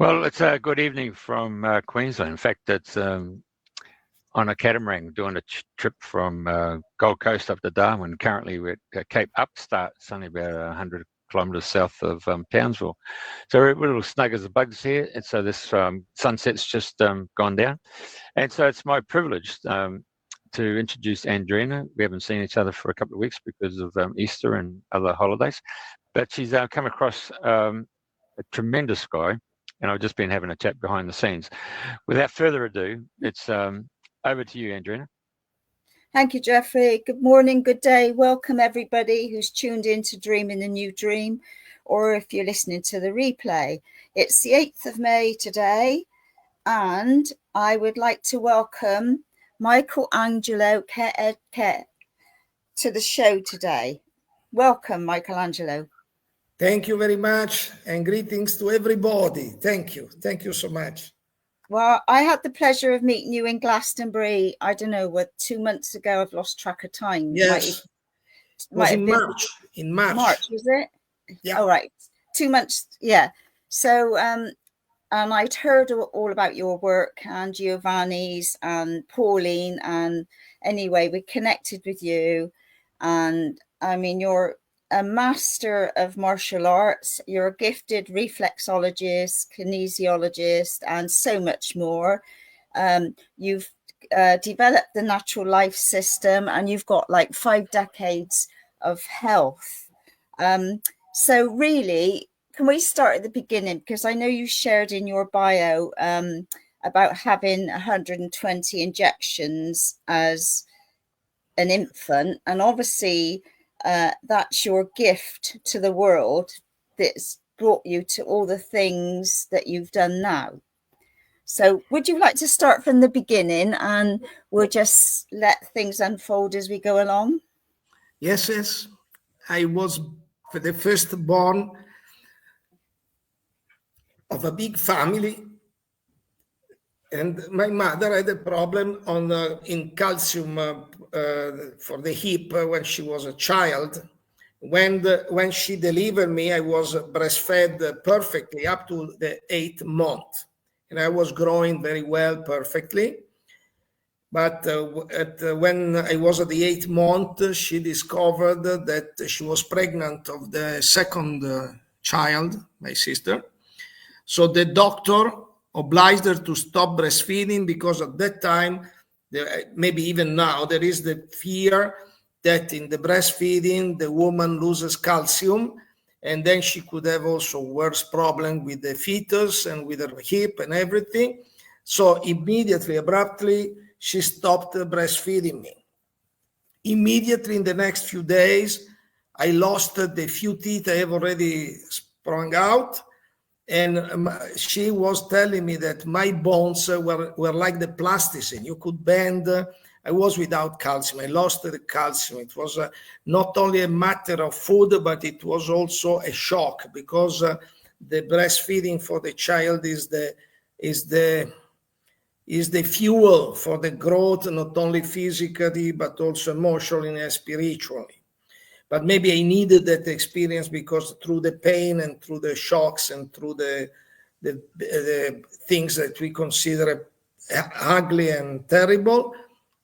Well, it's a good evening from Queensland. In fact, it's on a catamaran doing a trip from Gold Coast up to Darwin. Currently, we're at Cape Upstart. It's only about 100 kilometres south of Townsville. So we're a little snug as the bugs here. And so this sunset's just gone down. And so it's my privilege to introduce Andrina. We haven't seen each other for a couple of weeks because of Easter and other holidays. But she's come across a tremendous guy. And I've just been having a chat behind the scenes. Without further ado, it's over to you, Andrina. Thank you, Jeffrey. Good morning, good day. Welcome, everybody who's tuned in to Dreaming a New Dream, or if you're listening to the replay. It's the 8th of May today, and I would like to welcome Michelangelo Chiecchi to the show today. Welcome, Michelangelo. Thank you very much, and greetings to everybody. Thank you. Thank you so much. Well, I had the pleasure of meeting you in Glastonbury, I don't know, 2 months ago. I've lost track of time. Yes. It was in March. In March. March, was it? Yeah. All right. 2 months. Yeah. So, and I'd heard all about your work and Giovanni's and Pauline. And anyway, we connected with you. And I mean, you're a master of martial arts, you're a gifted reflexologist, kinesiologist, and so much more. You've developed the natural life system, and you've got like 5 decades of health. So really, can we start at the beginning? Because I know you shared in your bio about having 120 injections as an infant, and obviously that's your gift to the world that's brought you to all the things that you've done now. So would you like to start from the beginning, and we'll just let things unfold as we go along? Yes. I was the firstborn of a big family, and my mother had a problem in calcium for the hip when she was a child. When she delivered me, I was breastfed perfectly up to the 8th month, and I was growing very well, perfectly. But when I was at the 8th month, she discovered that she was pregnant of the second child, my sister. So the doctor obliged her to stop breastfeeding, because at that time, maybe even now, there is the fear that in the breastfeeding, the woman loses calcium, and then she could have also worse problem with the fetus and with her hip and everything. So immediately, abruptly, she stopped breastfeeding me. Immediately, in the next few days, I lost the few teeth I have already sprung out. And she was telling me that my bones were like the plasticine. You could bend. I was without calcium. I lost the calcium. It was not only a matter of food, but it was also a shock, because the breastfeeding for the child is the fuel for the growth, not only physically, but also emotionally and spiritually. But maybe I needed that experience, because through the pain and through the shocks and through the things that we consider ugly and terrible,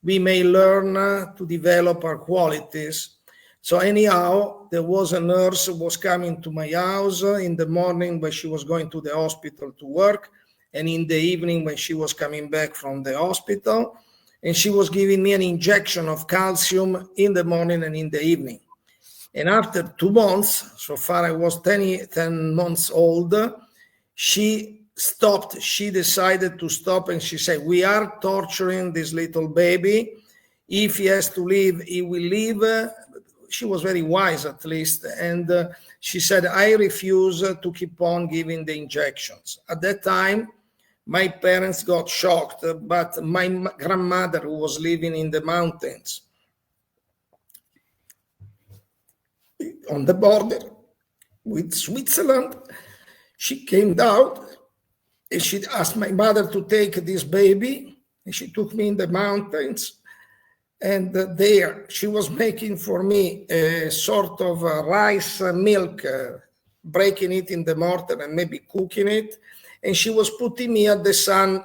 we may learn to develop our qualities. So anyhow, there was a nurse who was coming to my house in the morning when she was going to the hospital to work, and in the evening when she was coming back from the hospital, and she was giving me an injection of calcium in the morning and in the evening. And after 2 months, so far I was 10 months old, she stopped. She decided to stop, and she said, "We are torturing this little baby. If he has to leave, he will leave." She was very wise, at least. And she said, "I refuse to keep on giving the injections." At that time, my parents got shocked, but my grandmother, who was living in the mountains, on the border with Switzerland, she came down and she asked my mother to take this baby, and she took me in the mountains, and there she was making for me a sort of rice milk, breaking it in the mortar and maybe cooking it, and she was putting me at the sun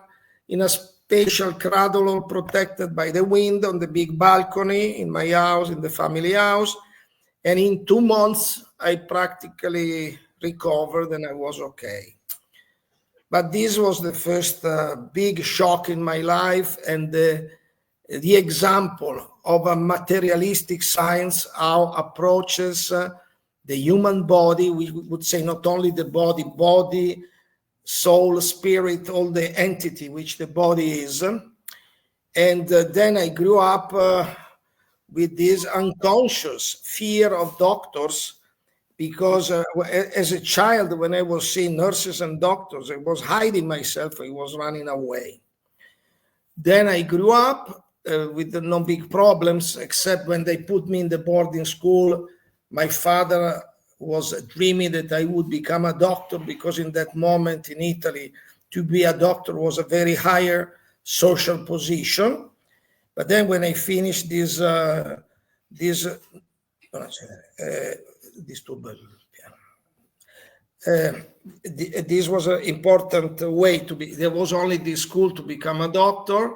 in a special cradle, all protected by the wind, on the big balcony in my house, in the family house. And in 2 months, I practically recovered and I was okay. But this was the first big shock in my life, and the example of a materialistic science, how approaches the human body. We would say not only the body, soul, spirit, all the entity which the body is. And then I grew up with this unconscious fear of doctors, because as a child, when I was seeing nurses and doctors, I was hiding myself, I was running away. Then I grew up with no big problems, except when they put me in the boarding school. My father was dreaming that I would become a doctor, because in that moment in Italy, to be a doctor was a very higher social position. But then when I finished this was an important way to be. There was only this school to become a doctor.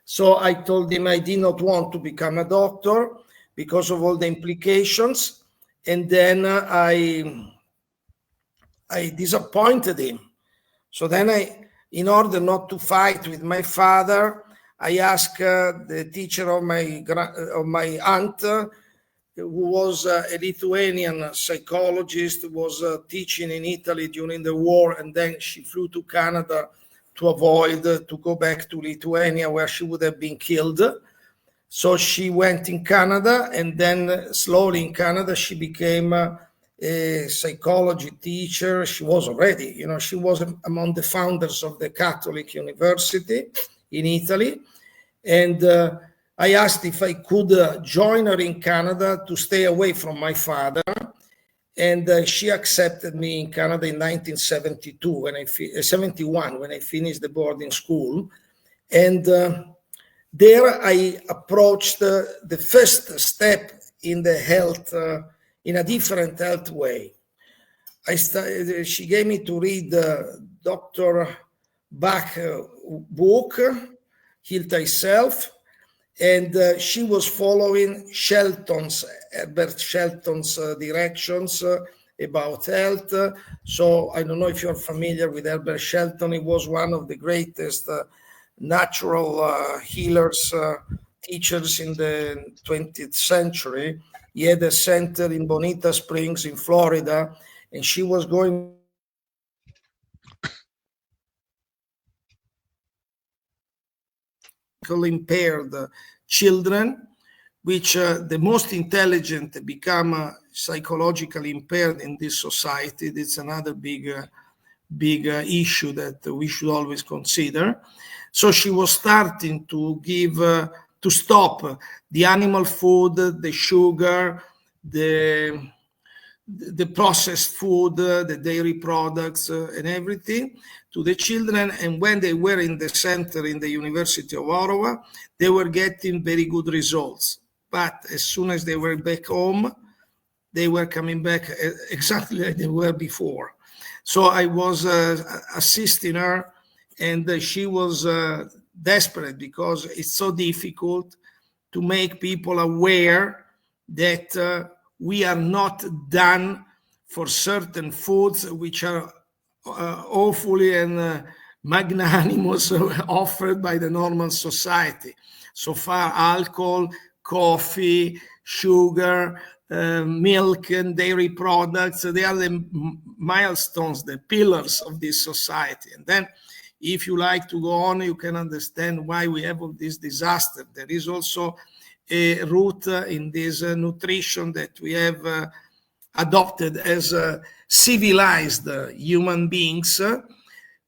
So I told him I did not want to become a doctor because of all the implications. And then I disappointed him. So then in order not to fight with my father, I asked the teacher of my aunt, who was a Lithuanian psychologist, who was teaching in Italy during the war, and then she flew to Canada to avoid to go back to Lithuania, where she would have been killed. So she went in Canada, and then slowly in Canada she became a psychology teacher. She was already, she was among the founders of the Catholic University in Italy. And I asked if I could join her in Canada to stay away from my father. And she accepted me in Canada in 1972, 71, when I finished the boarding school. And there I approached the first step in the health, in a different health way. She gave me to read Dr. Bach's book, Heal Thyself, and she was following Herbert Shelton's directions about health. So I don't know if you're familiar with Herbert Shelton. He was one of the greatest natural healers, teachers in the 20th century. He had a center in Bonita Springs in Florida, and she was going impaired children, which the most intelligent become psychologically impaired in this society. It's another big issue that we should always consider. So she was starting to give, to stop the animal food, the sugar, the processed food, the dairy products, and everything to the children. And when they were in the center in the University of Ottawa, they were getting very good results. But as soon as they were back home, they were coming back exactly like they were before. So I was assisting her, and she was desperate, because it's so difficult to make people aware that we are not done for certain foods which are awfully and magnanimous offered by the normal society. So far, alcohol, coffee, sugar, milk and dairy products, they are the milestones, the pillars of this society. And then if you like to go on, you can understand why we have all this disaster. There is also a root in this nutrition that we have adopted as civilized human beings,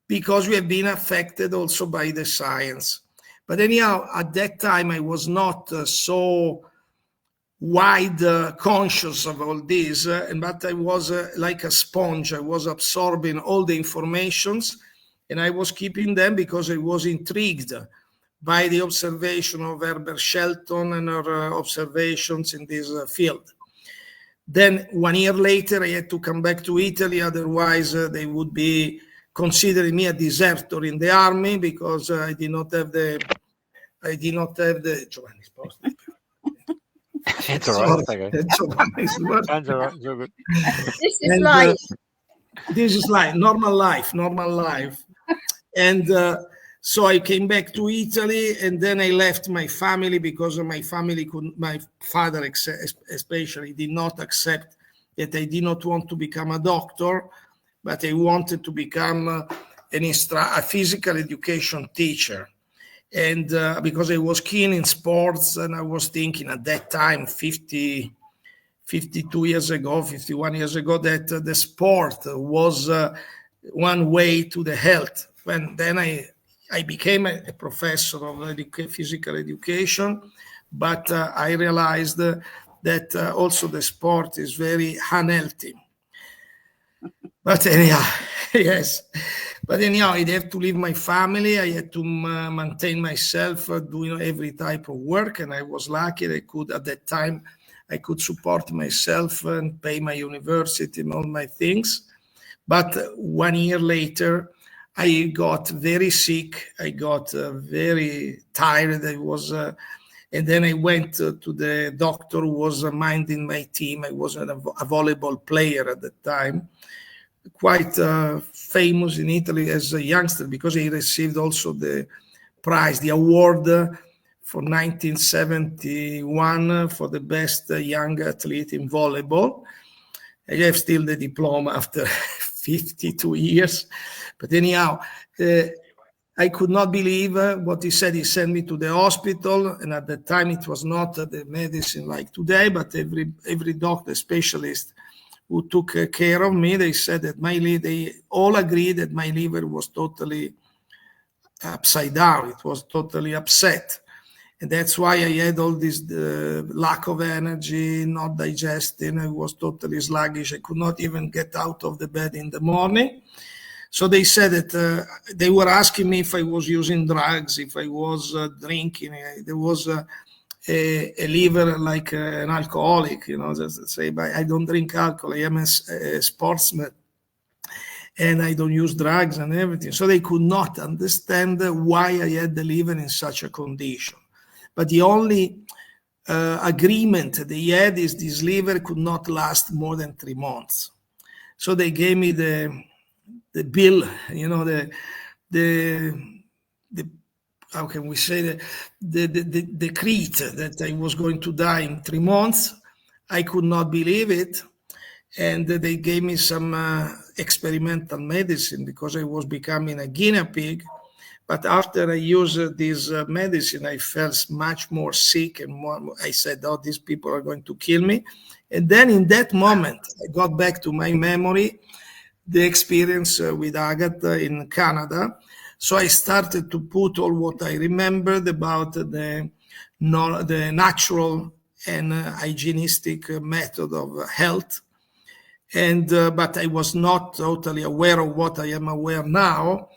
because we have been affected also by the science. But anyhow, at that time, I was not so wide conscious of all this, but I was like a sponge. I was absorbing all the informations, and I was keeping them because I was intrigued by the observation of Herbert Shelton and her observations in this field. Then 1 year later, I had to come back to Italy, otherwise they would be considered me a deserter in the army because I did not have the Giovanni, sposta. It's all right. Okay. Giovanni's word. Sounds all right. It's all good. This is life. This is like normal life. And so I came back to Italy, and then I left my family because my father especially did not accept that I did not want to become a doctor, but I wanted to become a physical education teacher. And because I was keen in sports, and I was thinking at that time, 51 years ago, that the sport was one way to the health. When then I became a professor of physical education, but I realized that also the sport is very unhealthy. But anyhow, yes. But anyhow, I had to leave my family. I had to maintain myself doing every type of work, and I was lucky that at that time, I could support myself and pay my university and all my things. But 1 year later, I got very sick. I got very tired. And then I went to the doctor who was minding my team. I was a volleyball player at the time, quite famous in Italy as a youngster because he received also the prize, the award for 1971 for the best young athlete in volleyball. I have still the diploma after 52 years. But anyhow, I could not believe what he said. He sent me to the hospital, and at the time it was not the medicine like today, but every doctor, specialist who took care of me, they said that they all agreed that my liver was totally upside down. It was totally upset. And that's why I had all this lack of energy, not digesting. I was totally sluggish. I could not even get out of the bed in the morning. So they said that they were asking me if I was using drugs, if I was drinking. There was a liver like an alcoholic, just to say, but I don't drink alcohol. I am a sportsman, and I don't use drugs and everything. So they could not understand why I had the liver in such a condition. But the only agreement they had is this liver could not last more than 3 months. So they gave me the bill, the how can we say, the decree that I was going to die in 3 months. I could not believe it. And they gave me some experimental medicine because I was becoming a guinea pig. But after I used this medicine, I felt much more sick and I said, oh, these people are going to kill me. And then in that moment, I got back to my memory, the experience with Agatha in Canada. So I started to put all what I remembered about the natural and hygienistic method of health. And but I was not totally aware of what I am aware now.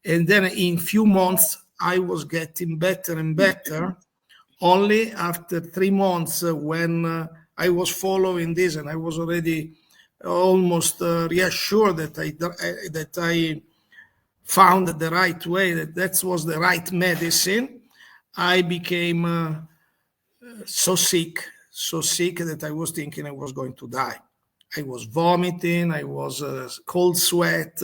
And then in few months, I was getting better and better. Only after 3 months when I was following this and I was already almost reassured that I found the right way, that was the right medicine, I became so sick that I was thinking I was going to die. I was vomiting, I was cold sweat,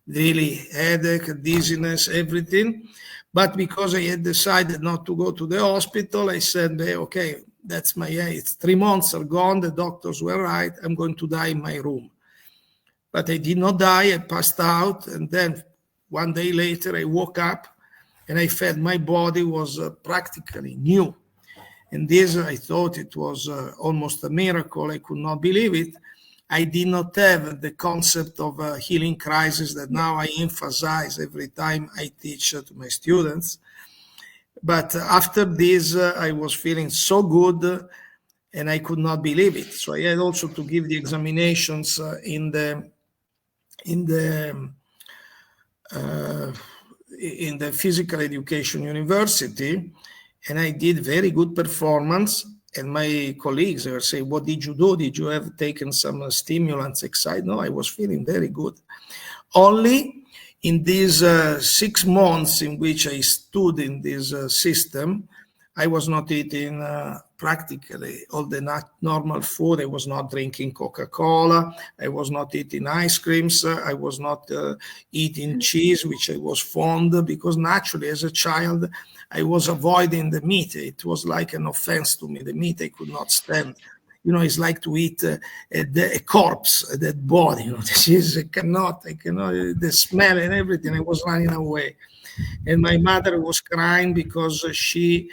really headache, dizziness, everything. But because I had decided not to go to the hospital, I said, okay, that's my age. 3 months are gone. The doctors were right. I'm going to die in my room. But I did not die. I passed out. And then 1 day later, I woke up and I felt my body was practically new. And this, I thought it was almost a miracle. I could not believe it. I did not have the concept of a healing crisis that now I emphasize every time I teach to my students. But after this, I was feeling so good and I could not believe it. So I had also to give the examinations in the physical education university, and I did very good performance. And my colleagues were saying, what did you do? Did you have taken some stimulants, excited? No, I was feeling very good. Only in these 6 months in which I stood in this system, I was not eating practically all the normal food. I was not drinking Coca-Cola. I was not eating ice creams. I was not eating cheese, which I was fond, because naturally as a child, I was avoiding the meat. It was like an offense to me. The meat I could not stand. You know, it's like to eat a corpse, a dead body. You know, I cannot, the smell and everything. I was running away. And my mother was crying because she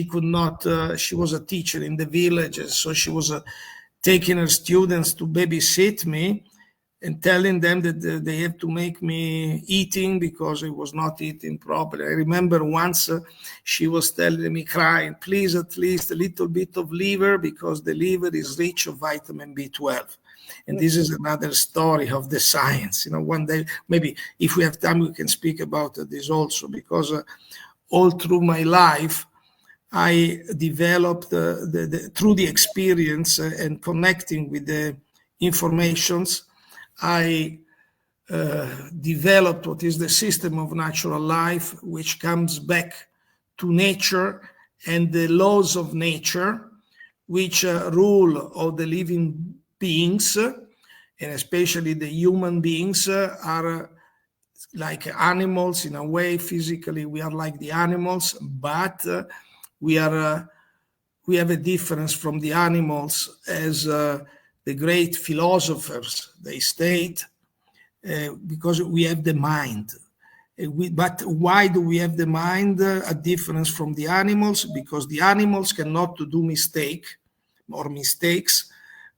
could not, she was a teacher in the villages, so she was taking her students to babysit me and telling them that they have to make me eating because I was not eating properly. I remember once she was telling me, crying, please at least a little bit of liver, because the liver is rich of vitamin B12. And this is another story of the science. You know, one day, maybe if we have time, we can speak about this also, because all through my life, I developed through the experience and connecting with the informations, I developed what is the system of natural life, which comes back to nature and the laws of nature, which rule all the living beings, and especially the human beings are like animals in a way. Physically, we are like the animals, but we have a difference from the animals, as the great philosophers, they state, because we have the mind. But why do we have the mind a difference from the animals? Because the animals cannot do mistakes,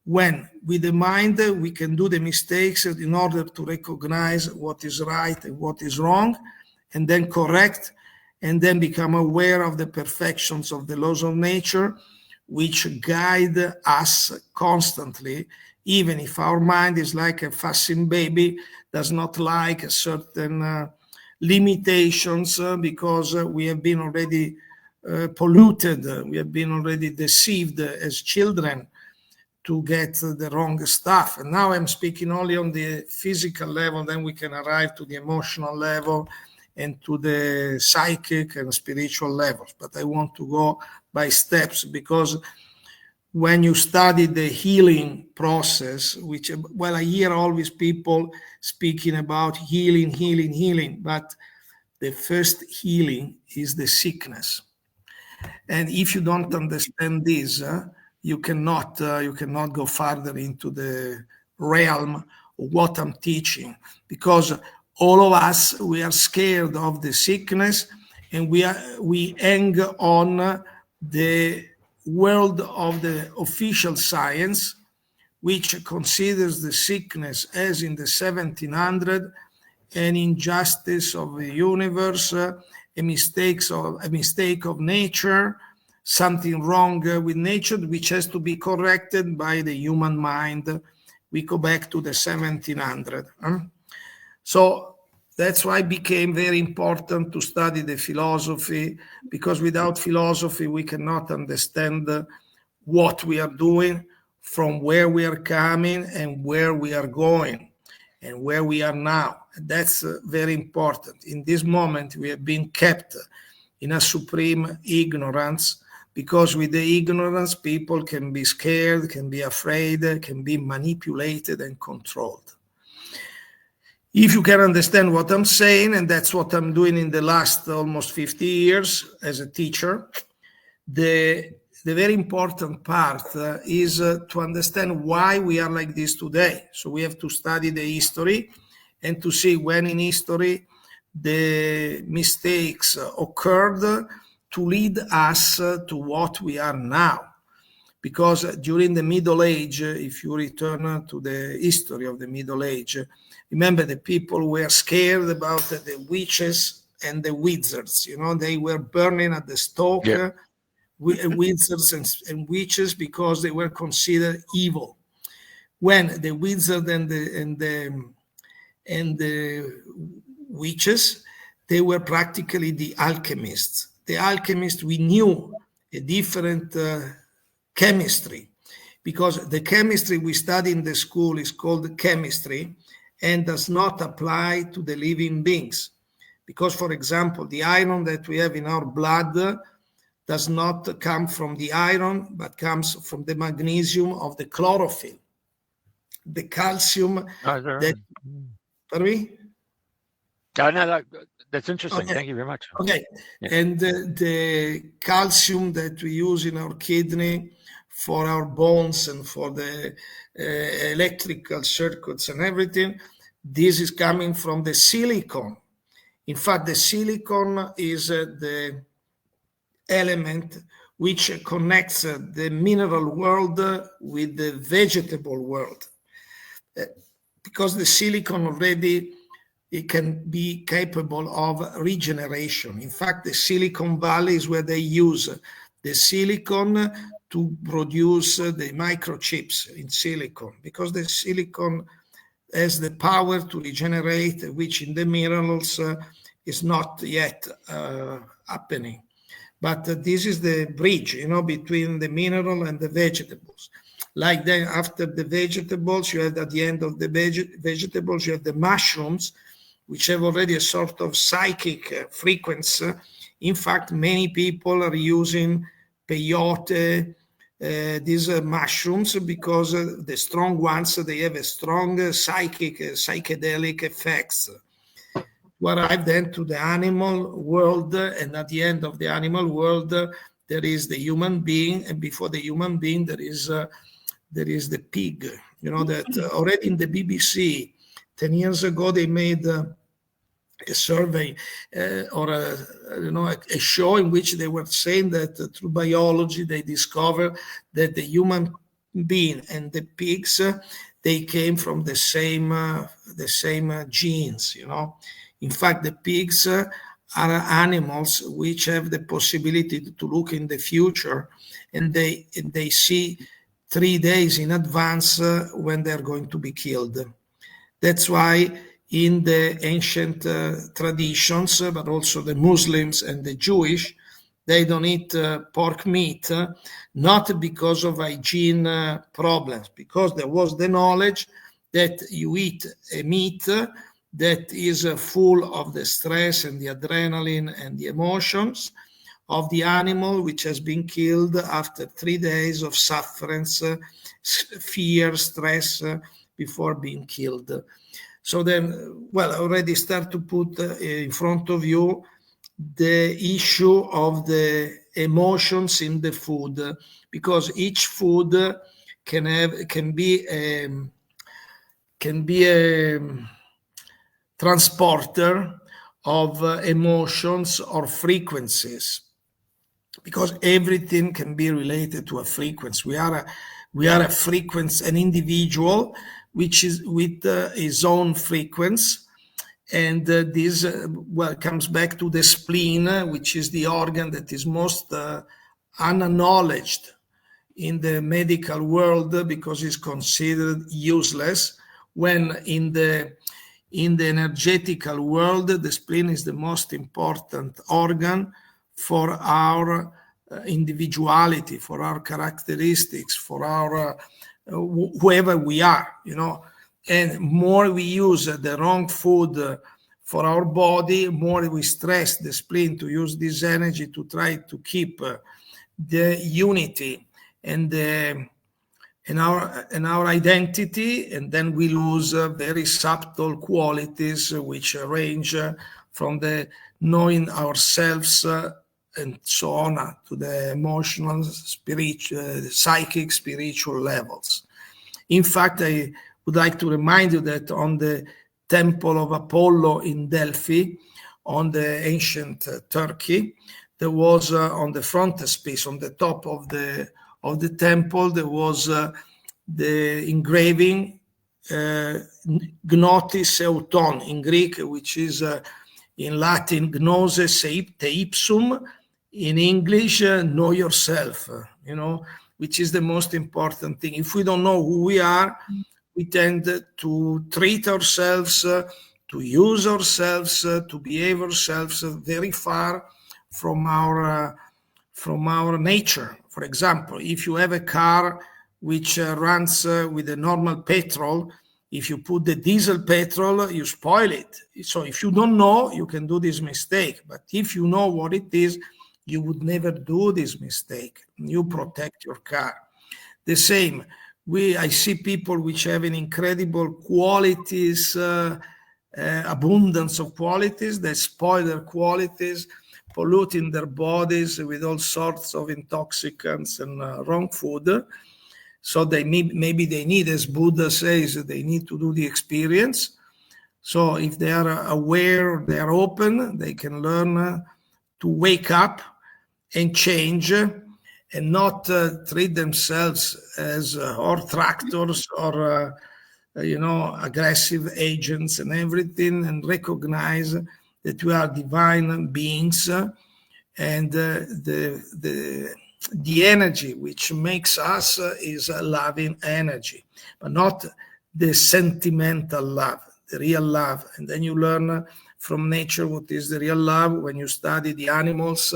when with the mind we can do the mistakes in order to recognize what is right and what is wrong, and then correct, and then become aware of the perfections of the laws of nature, which guide us constantly, even if our mind is like a fussing baby, does not like certain limitations, because we have been already polluted, we have been already deceived as children to get the wrong stuff. And now I'm speaking only on the physical level, then we can arrive to the emotional level and to the psychic and spiritual levels. But I want to go by steps, because when you study the healing process, which, well, I hear always people speaking about healing, but the first healing is the sickness. And if you don't understand this, you cannot go further into the realm of what I'm teaching, because all of us, we are scared of the sickness, and we hang on the world of the official science, which considers the sickness as in the 1700 an injustice of the universe, a mistake of nature, something wrong with nature, which has to be corrected by the human mind. We go back to the 1700. So that's why it became very important to study the philosophy, because without philosophy, we cannot understand what we are doing, from where we are coming, and where we are going, and where we are now. That's very important. In this moment, we have been kept in a supreme ignorance, because with the ignorance, people can be scared, can be afraid, can be manipulated and controlled. If you can understand what I'm saying, and that's what I'm doing in the last almost 50 years as a teacher, the very important part is to understand why we are like this today. So we have to study the history and to see when in history the mistakes occurred to lead us to what we are now. Because during the Middle Age, if you return to the history of the Middle Age, remember the people were scared about the witches and the wizards. You know, they were burning at the stake, yep. Wizards and witches, because they were considered evil. When the wizard and the witches, they were practically the alchemists. The alchemists, we knew a different chemistry, because the chemistry we study in the school is called chemistry, and does not apply to the living beings. Because, for example, the iron that we have in our blood does not come from the iron, but comes from the magnesium of the chlorophyll. The calcium that, pardon me? Oh, no, that's interesting. Okay. Thank you very much. Okay. Yeah. And the calcium that we use in our kidney for our bones and for the electrical circuits and everything, this is coming from the silicon. In fact, the silicon is the element which connects the mineral world with the vegetable world. Because the silicon already, it can be capable of regeneration. In fact, the Silicon Valley is where they use the silicon to produce the microchips in silicon, because the silicon has the power to regenerate, which in the minerals is not yet happening. But this is the bridge, between the mineral and the vegetables. Like then after the vegetables, you have at the end of the vegetables, you have the mushrooms, which have already a sort of psychic frequency. In fact, many people are using peyote, these mushrooms, because the strong ones, they have a strong psychedelic effects. To arrive then to the animal world, and at the end of the animal world, there is the human being, and before the human being, there is the pig. That already in the BBC 10 years ago they made a survey or a show in which they were saying that through biology they discovered that the human being and the pigs, they came from the same genes. In fact, the pigs are animals which have the possibility to look in the future, and they see 3 days in advance when they're going to be killed. That's why in the ancient traditions, but also the Muslims and the Jewish, they don't eat pork meat, not because of hygiene problems, because there was the knowledge that you eat a meat that is full of the stress and the adrenaline and the emotions of the animal, which has been killed after 3 days of sufferance, fear, stress, before being killed. So then, I already start to put in front of you the issue of the emotions in the food, because each food can be a transporter of emotions or frequencies, because everything can be related to a frequency. We are a frequency, an individual which is with his own frequency, and this comes back to the spleen, which is the organ that is most unacknowledged in the medical world, because it's considered useless, when in the energetical world, the spleen is the most important organ for our individuality, for our characteristics, for our whoever we are, And more we use the wrong food for our body, more we stress the spleen to use this energy to try to keep the unity and our identity, and then we lose very subtle qualities which range from the knowing ourselves and so on to the emotional, spiritual, psychic, spiritual levels. In fact, I would like to remind you that on the Temple of Apollo in Delphi, on the ancient Turkey, there was on the frontispiece, on the top of the temple, there was the engraving Gnotis Euton in Greek, which is in Latin Gnosis te ipsum, in English know yourself, which is the most important thing. If we don't know who we are, we tend to treat ourselves, to use ourselves, to behave ourselves very far from our nature. For example, if you have a car which runs with a normal petrol, If you put the diesel petrol, you spoil it. So if you don't know, you can do this mistake. But if you know what it is, you would never do this mistake. You protect your car. The same, I see people which have an incredible qualities, abundance of qualities, they spoil their qualities, polluting their bodies with all sorts of intoxicants and wrong food. So maybe they need, as Buddha says, they need to do the experience. So if they are aware, they are open, they can learn to wake up and change, and not treat themselves as or tractors or aggressive agents and everything, and recognize that we are divine beings, and the energy which makes us is a loving energy, but not the sentimental love, the real love. And then you learn from nature what is the real love when you study the animals.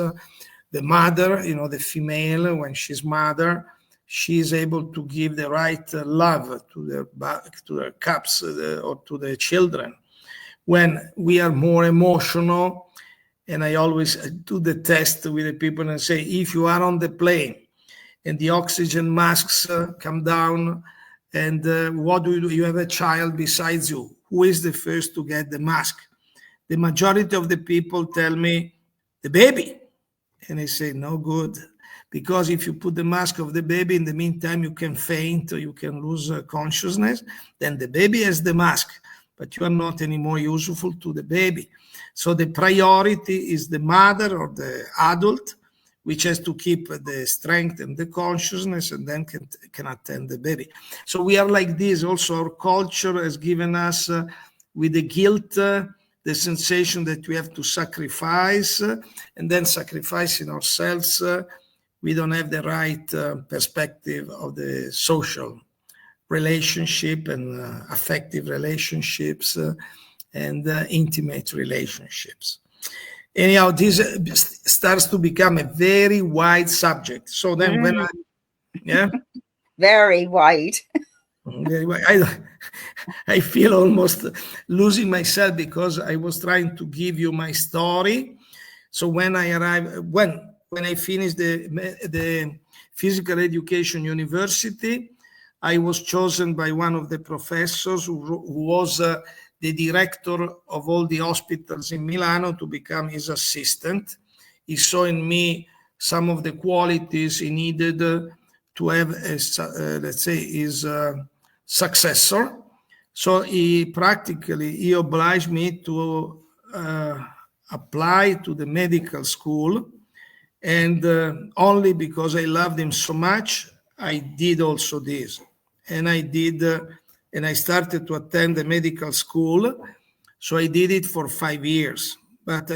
The mother, the female, when she's mother, she is able to give the right love to their cubs or to the children. When we are more emotional, and I always do the test with the people and say, if you are on the plane and the oxygen masks come down, and what do you do? You have a child besides you. Who is the first to get the mask? The majority of the people tell me, the baby. And I say, no good. Because if you put the mask of the baby, in the meantime, you can faint or you can lose consciousness. Then the baby has the mask, but you are not anymore useful to the baby. So the priority is the mother or the adult, which has to keep the strength and the consciousness, and then can attend the baby. So we are like this. Also, our culture has given us with the guilt, the sensation that we have to sacrifice, and then sacrificing ourselves, we don't have the right perspective of the social relationship and affective relationships and intimate relationships. Anyhow, this starts to become a very wide subject. So then when very wide. Very wide. I feel almost losing myself because I was trying to give you my story. So when I arrived, when I finished the physical education university, I was chosen by one of the professors who was the director of all the hospitals in Milano to become his assistant. He saw in me some of the qualities he needed to have, let's say, his successor. So he obliged me to apply to the medical school. And only because I loved him so much, I did also this. And I did, and I started to attend the medical school. So I did it for 5 years. But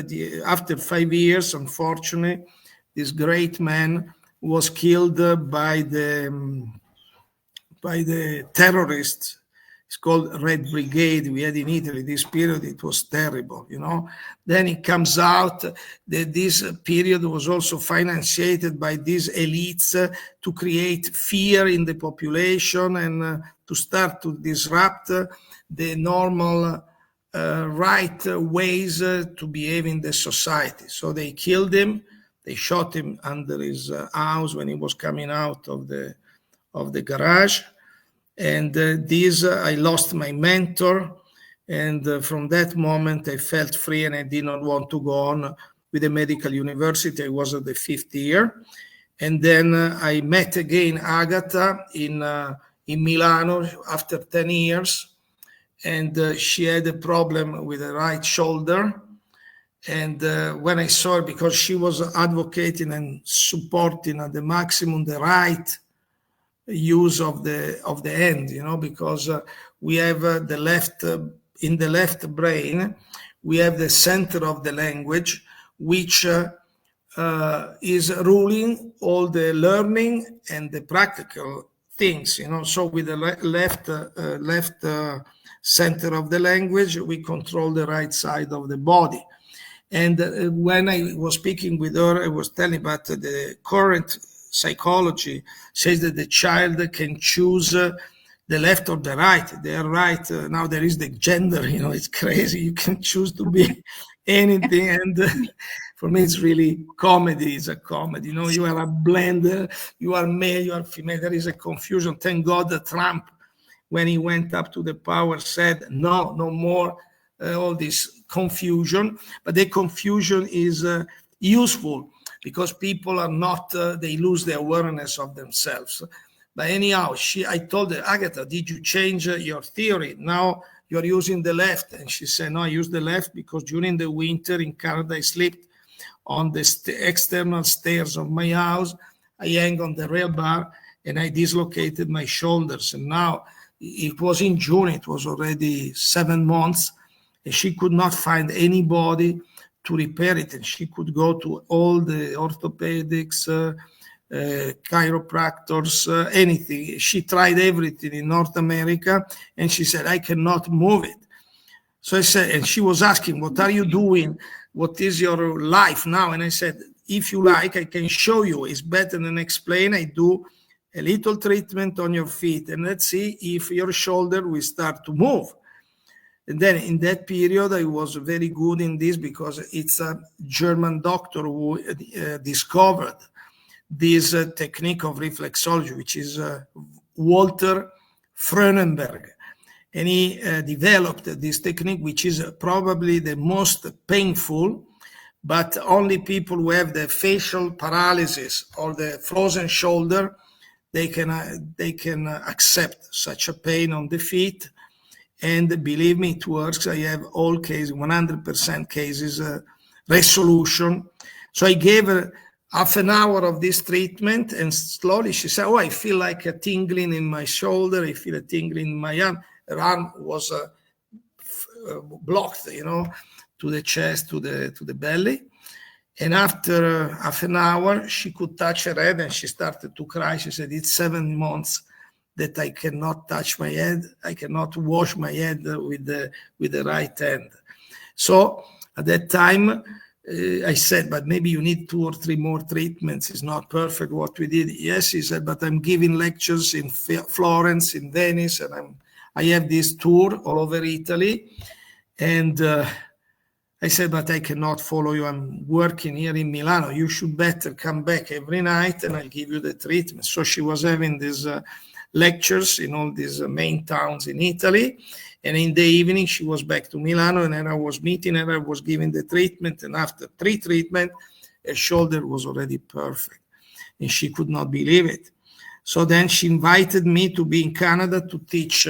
after 5 years, unfortunately, this great man was killed by the terrorists. It's called Red Brigade. We had in Italy this period. It was terrible, Then it comes out that this period was also financed by these elites to create fear in the population and to start to disrupt the normal right ways to behave in the society. So they killed him. They shot him under his house when he was coming out of the garage. And I lost my mentor. And from that moment, I felt free and I did not want to go on with the medical university. I was at the 5th year. And then I met again Agatha in Milano after 10 years. And she had a problem with the right shoulder. And when I saw her, because she was advocating and supporting at the maximum the right use of the hand, because we have the left in the left brain, we have the center of the language, which is ruling all the learning and the practical things, So with the left center of the language, we control the right side of the body. And when I was speaking with her, I was telling about the current psychology says that the child can choose the left or the right. They are right. Now there is the gender, it's crazy. You can choose to be anything. And for me, it's really comedy. It's a comedy. You are a blender. You are male, you are female. There is a confusion. Thank God that Trump, when he went up to the power, said, no more all this confusion. But the confusion is useful because people are not, they lose the awareness of themselves. But anyhow, I told her, Agatha, did you change your theory? Now you're using the left. And she said, no, I use the left because during the winter in Canada, I slept on the external stairs of my house. I hang on the rail bar and I dislocated my shoulders. And now it was in June, it was already 7 months. And she could not find anybody to repair it. And she could go to all the orthopedics, chiropractors, anything. She tried everything in North America, and she said, I cannot move it. So I said, and she was asking, what are you doing? What is your life now? And I said, if you like, I can show you. It's better than explain. I do a little treatment on your feet, and let's see if your shoulder will start to move. And then in that period, I was very good in this because it's a German doctor who discovered this technique of reflexology, which is Walter Frönenberg. And he developed this technique, which is probably the most painful, but only people who have the facial paralysis or the frozen shoulder, they can accept such a pain on the feet. And believe me, it works. I have all cases, 100% cases, resolution. So I gave her half an hour of this treatment, and slowly she said, I feel like a tingling in my shoulder. I feel a tingling in my arm. Her arm was blocked, to the chest, to the belly. And after half an hour, she could touch her head and she started to cry. She said, it's 7 months that I cannot touch my head. I cannot wash my head with the right hand. So at that time, I said, but maybe you need 2 or 3 more treatments. It's not perfect what we did. Yes, he said, but I'm giving lectures in Florence, in Venice, and I have this tour all over Italy. And I said, but I cannot follow you. I'm working here in Milano. You should better come back every night and I'll give you the treatment. So she was having these lectures in all these main towns in Italy. And in the evening, she was back to Milano, and then I was meeting her. I was giving the treatment. And after 3 treatments, her shoulder was already perfect. And she could not believe it. So then she invited me to be in Canada to teach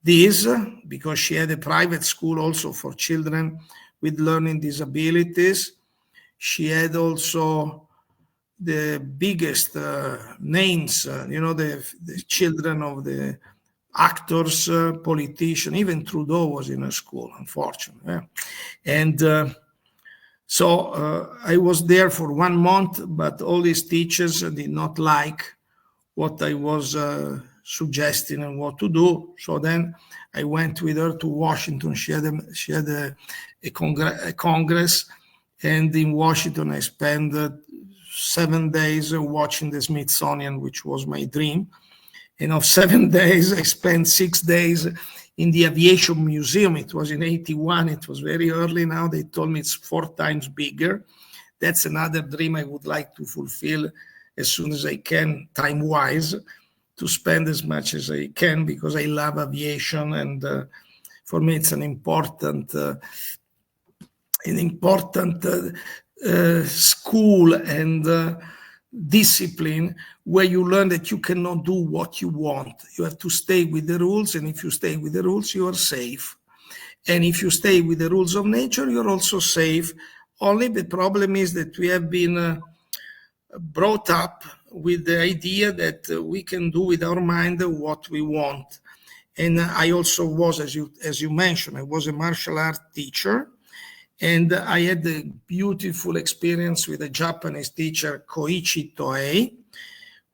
this, because she had a private school also for children with learning disabilities. She had also the biggest names, the children of the actors, politicians. Even Trudeau was in her school, unfortunately. Yeah. And so I was there for 1 month, but all these teachers did not like what I was suggesting and what to do. So then I went with her to Washington. She had a congress, and in Washington I spent 7 days watching the Smithsonian, which was my dream. And of 7 days, I spent 6 days in the Aviation Museum. It was in 81. It was very early now. They told me it's 4 times bigger. That's another dream I would like to fulfill as soon as I can, time-wise, to spend as much as I can, because I love aviation. And for me, it's an important school and discipline, where you learn that you cannot do what you want. You have to stay with the rules, and if you stay with the rules, you are safe. And if you stay with the rules of nature, you're also safe. Only the problem is that we have been brought up with the idea that we can do with our mind what we want. And I also was, as you mentioned, I was a martial art teacher. And I had a beautiful experience with a Japanese teacher, Koichi Toei,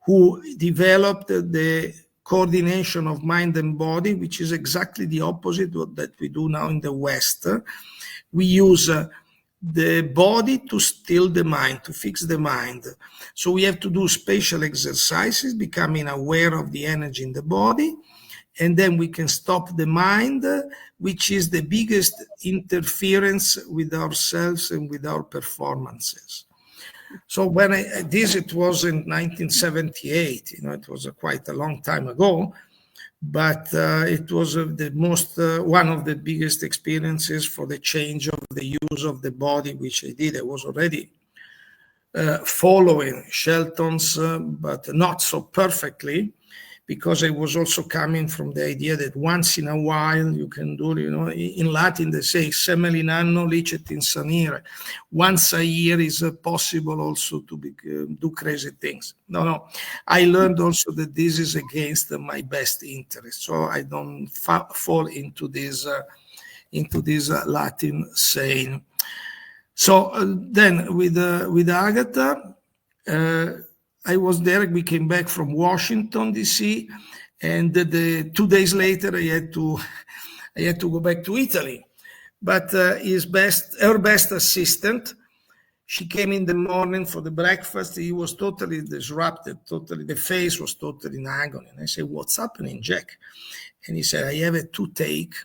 who developed the coordination of mind and body, which is exactly the opposite of that we do now in the West. We use the body to still the mind, to fix the mind. So we have to do special exercises, becoming aware of the energy in the body. and then we can stop the mind, which is the biggest interference with ourselves and with our performances. So when it was in 1978, it was quite a long time ago, but it was one of the biggest experiences for the change of the use of the body, which I did. I was already following Shelton's, but not so perfectly, because I was also coming from the idea that once in a while you can do, in Latin they say semel in anno licet insanire. Once a year is possible also to do crazy things. No. I learned also that this is against my best interest, so I don't fall into this Latin saying. So then with Agatha, I was there. We came back from Washington D.C., and 2 days later I had to go back to Italy. But her best assistant, she came in the morning for the breakfast. He was totally disrupted. The face was totally in agony. And I said, "What's happening, Jack?" And he said, "I have a toothache,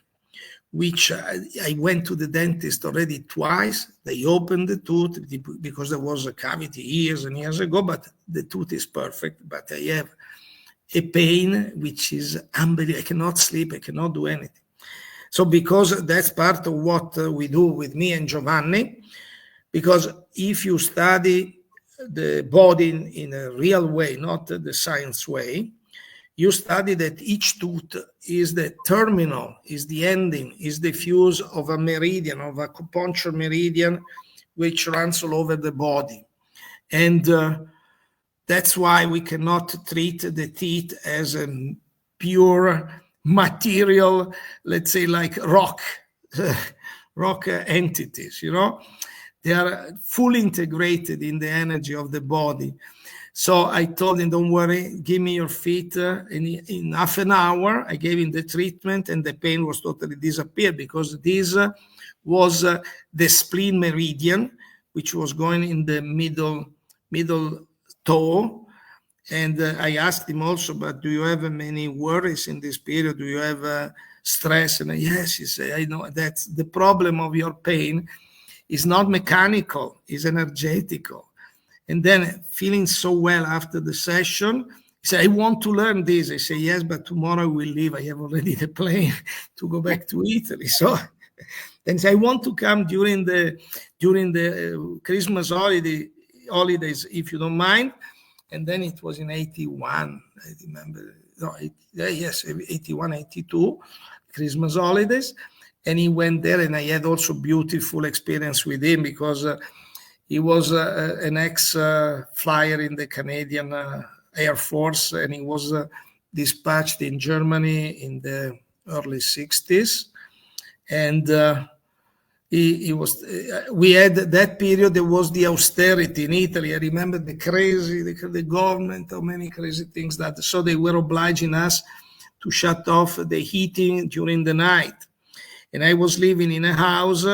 which I went to the dentist already twice. They opened the tooth because there was a cavity years and years ago, but the tooth is perfect. But I have a pain which is unbelievable. I cannot sleep. I cannot do anything." So because that's part of what we do with me and Giovanni, because if you study the body in a real way, not the science way, you study that each tooth is the terminal, is the ending, is the fuse of a meridian, of a acupuncture meridian, which runs all over the body. And that's why we cannot treat the teeth as a pure material, let's say like rock entities, They are fully integrated in the energy of the body. So I told him, "Don't worry, give me your feet." In half an hour, I gave him the treatment, and the pain was totally disappeared, because this was the spleen meridian, which was going in the middle toe. And I asked him also, "But do you have many worries in this period? Do you have stress?" And yes, he said, "I know that's the problem of your pain. Is not mechanical, it's energetical." And then feeling so well after the session, he said, "I want to learn this." I say, "Yes, but tomorrow I will leave. I have already the plane to go back to Italy." So then he said, "I want to come during the Christmas holidays, if you don't mind." And then it was in 81, I remember. No, 81, 82, Christmas holidays. And he went there, and I had also beautiful experience with him, because he was an ex-flyer in the Canadian Air Force, and he was dispatched in Germany in the early 60s. And he was. We had that period. There was the austerity in Italy. I remember the government, how many crazy things that. So they were obliging us to shut off the heating during the night. And I was living in a house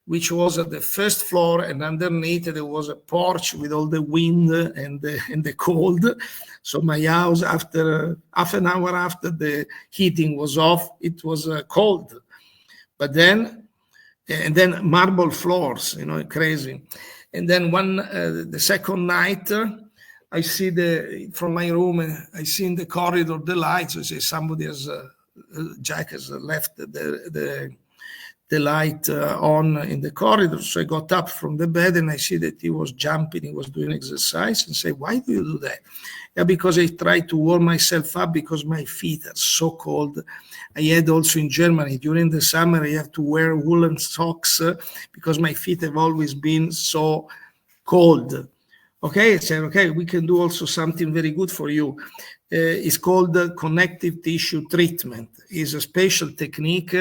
which was at the first floor, and underneath there was a porch with all the wind and the cold. So my house, after half an hour after the heating was off, it was cold. But then marble floors, crazy. And then the second night, I see from my room, I see in the corridor the lights. I say somebody Jack has left the light on in the corridor. So I got up from the bed, and I see that he was jumping, he was doing exercise, and say, "Why do you do that?" "Yeah, because I try to warm myself up, because my feet are so cold." I had also in Germany, during the summer, I have to wear woolen socks because my feet have always been so cold. Okay, I said, "Okay, we can do also something very good for you." It's called connective tissue treatment. It's a special technique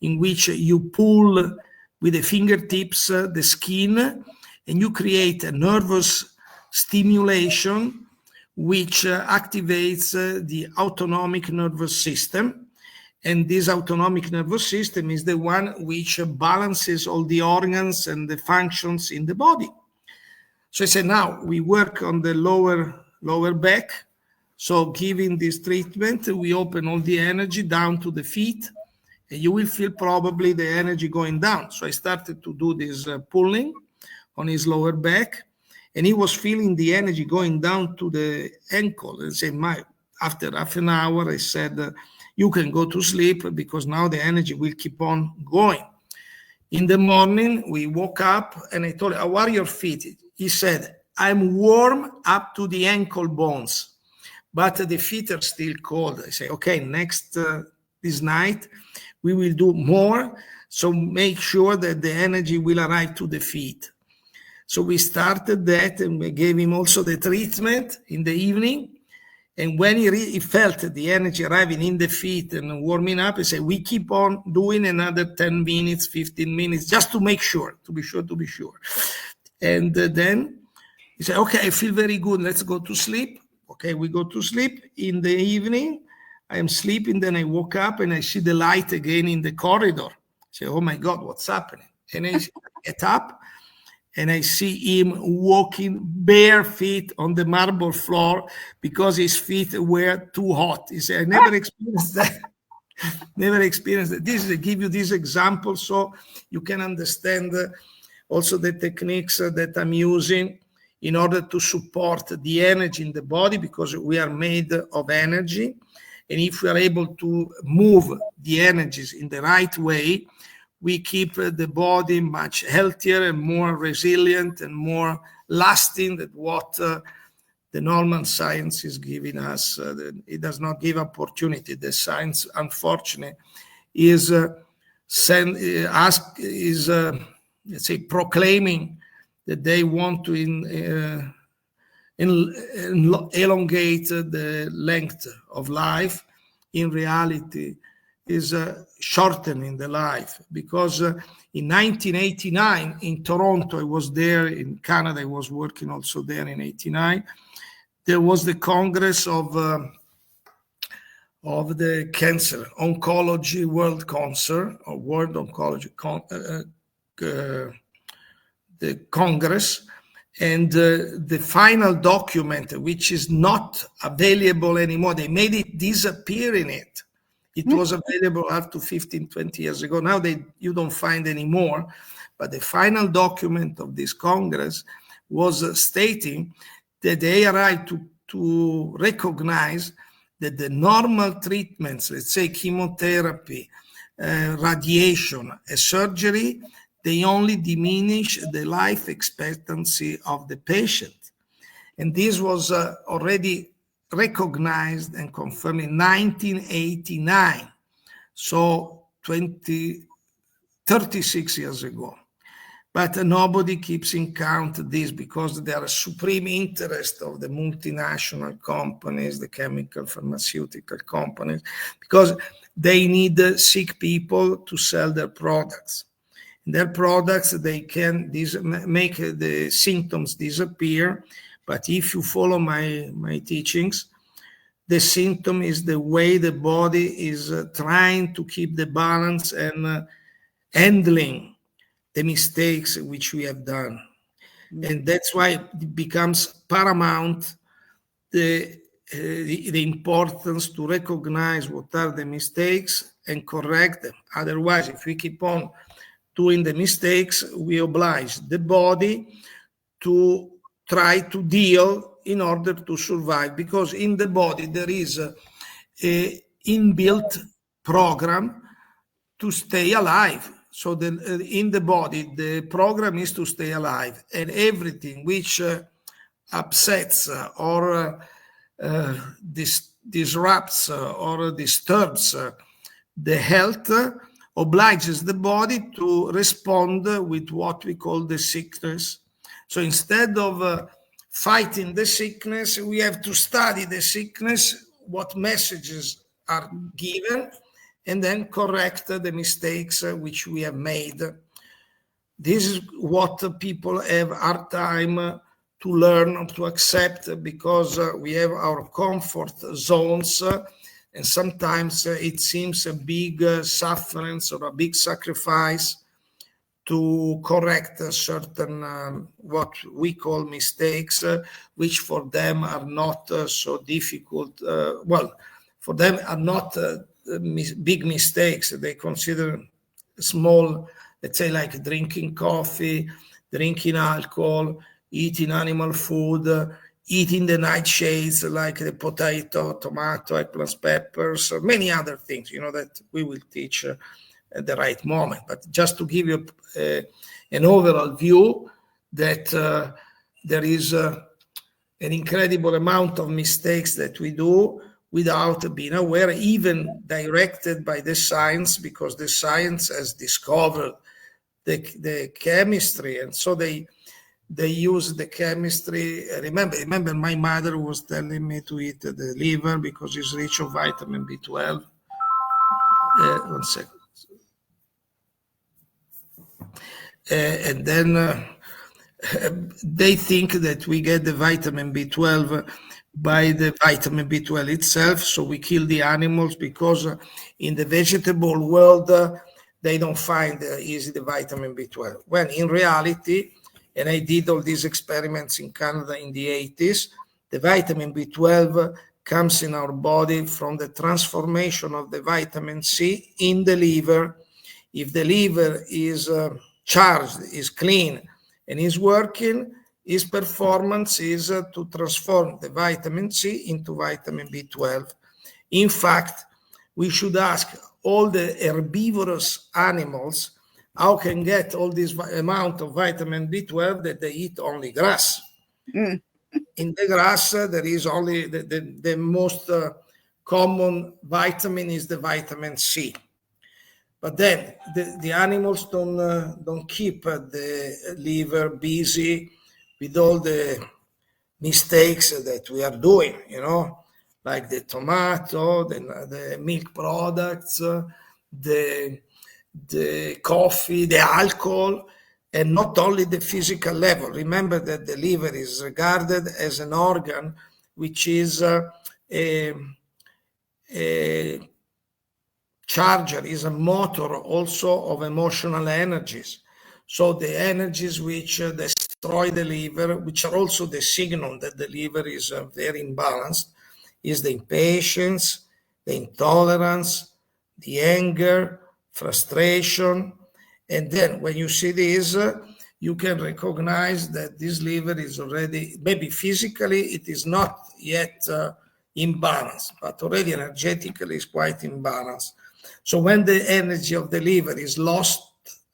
in which you pull with the fingertips the skin, and you create a nervous stimulation which activates the autonomic nervous system. And this autonomic nervous system is the one which balances all the organs and the functions in the body. So I said, now we work on the lower back. So giving this treatment, we open all the energy down to the feet, and you will feel probably the energy going down. So I started to do this pulling on his lower back, and he was feeling the energy going down to the ankle. And say, after half an hour, I said, you can go to sleep because now the energy will keep on going. In the morning, we woke up and I told him, how are your feet? He said, I'm warm up to the ankle bones, but the feet are still cold. I say, okay, this night, we will do more. So make sure that the energy will arrive to the feet. So we started that, and we gave him also the treatment in the evening. And when he felt the energy arriving in the feet and warming up, he said, we keep on doing another 10 minutes, 15 minutes, just to make sure, to be sure. And then he said, okay, I feel very good. Let's go to sleep. Okay, we go to sleep. In the evening, I am sleeping. Then I woke up and I see the light again in the corridor. I say, oh my God, what's happening? And I get up. And I see him walking bare feet on the marble floor because his feet were too hot. He said, I never experienced that. Never experienced that. This is, I give you this example so you can understand also the techniques that I'm using in order to support the energy in the body, because we are made of energy. And if we are able to move the energies in the right way, we keep the body much healthier and more resilient and more lasting than what the normal science is giving us. It does not give opportunity. The science, unfortunately, is let's say, proclaiming that they want to elongate the length of life. In reality, is shortening the life, because in 1989 in Toronto, I was there. In Canada, I was working also there in 89. There was the Congress of the Cancer Oncology World Concert, or World Oncology the Congress, and the final document, which is not available anymore, they made it disappear in it. It was available up to 15, 20 years ago. Now you don't find anymore. But the final document of this Congress was stating that they arrived to recognize that the normal treatments, let's say chemotherapy, radiation, surgery, they only diminish the life expectancy of the patient. And this was already recognized and confirmed in 1989, so 36 years ago. But nobody keeps in count this, because there are supreme interest of the multinational companies, the chemical pharmaceutical companies, because they need sick people to sell their products. Their products, they can make the symptoms disappear. But if you follow my teachings, the symptom is the way the body is trying to keep the balance and handling the mistakes which we have done. And that's why it becomes paramount the importance to recognize what are the mistakes and correct them. Otherwise, if we keep on doing the mistakes, we oblige the body to try to deal in order to survive, because in the body there is a inbuilt program to stay alive. So in the body, the program is to stay alive, and everything which upsets or disrupts or disturbs the health obliges the body to respond with what we call the sickness. So instead of fighting the sickness, we have to study the sickness, what messages are given, and then correct the mistakes which we have made. This is what people have hard time to learn or to accept, because we have our comfort zones, and sometimes it seems a big sufferance or a big sacrifice to correct certain what we call mistakes, which for them are not so difficult. Well, for them are not big mistakes. They consider small, let's say, like drinking coffee, drinking alcohol, eating animal food, eating the nightshades like the potato, tomato, eggplants, peppers, or many other things, that we will teach at the right moment. But just to give you an overall view that there is an incredible amount of mistakes that we do without being aware, even directed by the science, because the science has discovered the chemistry, and so they use the chemistry. Remember, my mother was telling me to eat the liver because it's rich of vitamin B12. 1 second. And then they think that we get the vitamin B12 by the vitamin B12 itself. So we kill the animals because in the vegetable world, they don't find easy the vitamin B12. When in reality, and I did all these experiments in Canada in the 80s, the vitamin B12 comes in our body from the transformation of the vitamin C in the liver. If the liver is charged, is clean, and is working, his performance is to transform the vitamin C into vitamin B12. In fact, we should ask all the herbivorous animals how can get all this amount of vitamin B12 that they eat only grass. In the grass, there is only the most common vitamin is the vitamin C. But then the animals don't keep the liver busy with all the mistakes that we are doing, like the tomato, the milk products, the coffee, the alcohol, and not only the physical level. Remember that the liver is regarded as an organ which is a charger, is a motor also of emotional energies. So the energies which destroy the liver, which are also the signal that the liver is very imbalanced, is the impatience, the intolerance, the anger, frustration. And then when you see this, you can recognize that this liver is already, maybe physically it is not yet imbalanced, but already energetically is quite imbalanced. So when the energy of the liver is lost,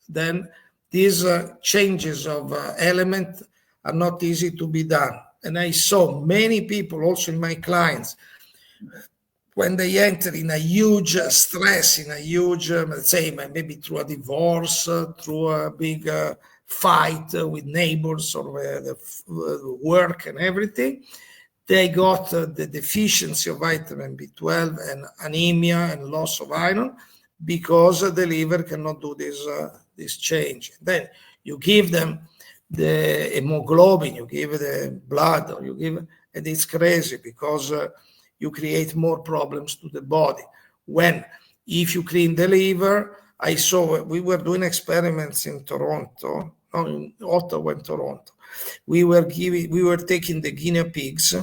then these changes of element are not easy to be done. And I saw many people, also in my clients, when they enter in a huge stress, in a huge, let's say, maybe through a divorce, through a big fight with neighbors or the work and everything, they got the deficiency of vitamin B12 and anemia and loss of iron because the liver cannot do this change. Then you give them the hemoglobin, you give the blood, or you give, and it's crazy because you create more problems to the body. When, if you clean the liver, I saw, we were doing experiments in Toronto, in Ottawa and Toronto. We were taking the guinea pigs,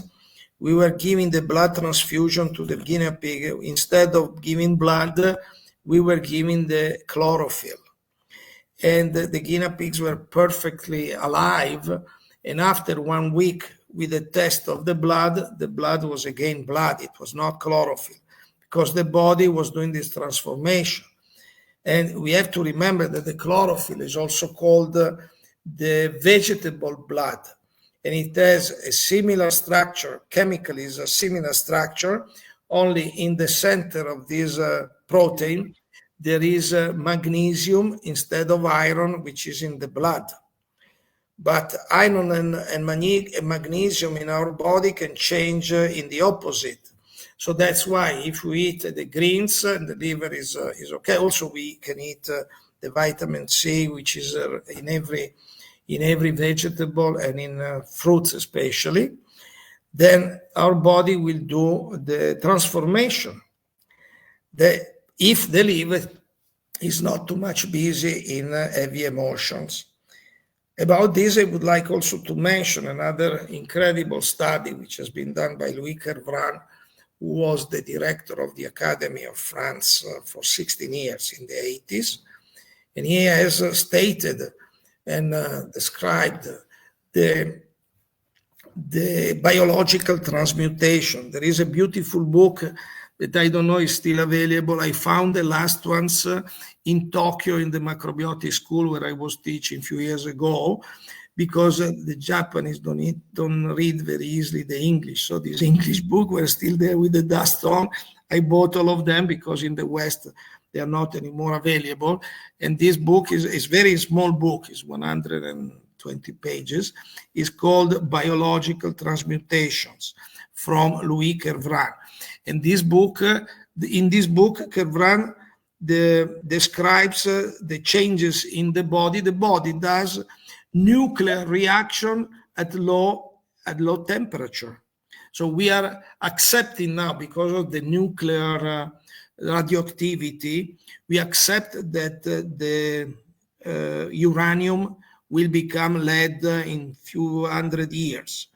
we were giving the blood transfusion to the guinea pig. Instead of giving blood, we were giving the chlorophyll. And the guinea pigs were perfectly alive. And after 1 week with the test of the blood was again blood. It was not chlorophyll because the body was doing this transformation. And we have to remember that the chlorophyll is also called the vegetable blood. And it has a similar structure, chemically is a similar structure, only in the center of this protein, there is magnesium instead of iron, which is in the blood. But iron and magnesium in our body can change in the opposite. So that's why if we eat the greens, and the liver is okay. Also, we can eat the vitamin C, which is in every vegetable and in fruits especially. Then our body will do the transformation. If the liver is not too much busy in heavy emotions. About this, I would like also to mention another incredible study which has been done by Louis Kervran, who was the director of the Academy of France for 16 years in the 80s. And he has stated and described the biological transmutation. There is a beautiful book that I don't know is still available. I found the last ones in Tokyo in the macrobiotic school where I was teaching a few years ago, because the Japanese don't read very easily the English. So these English books were still there with the dust on. I bought all of them because in the West they are not anymore available. And this book is very small book, is 120 pages. It's called Biological Transmutations from Louis Kervran. And this book, in this book, Kervran describes the changes in the body. The body does nuclear reaction at low temperature. So we are accepting now, because of the nuclear radioactivity, we accept that the uranium will become lead in few hundred years.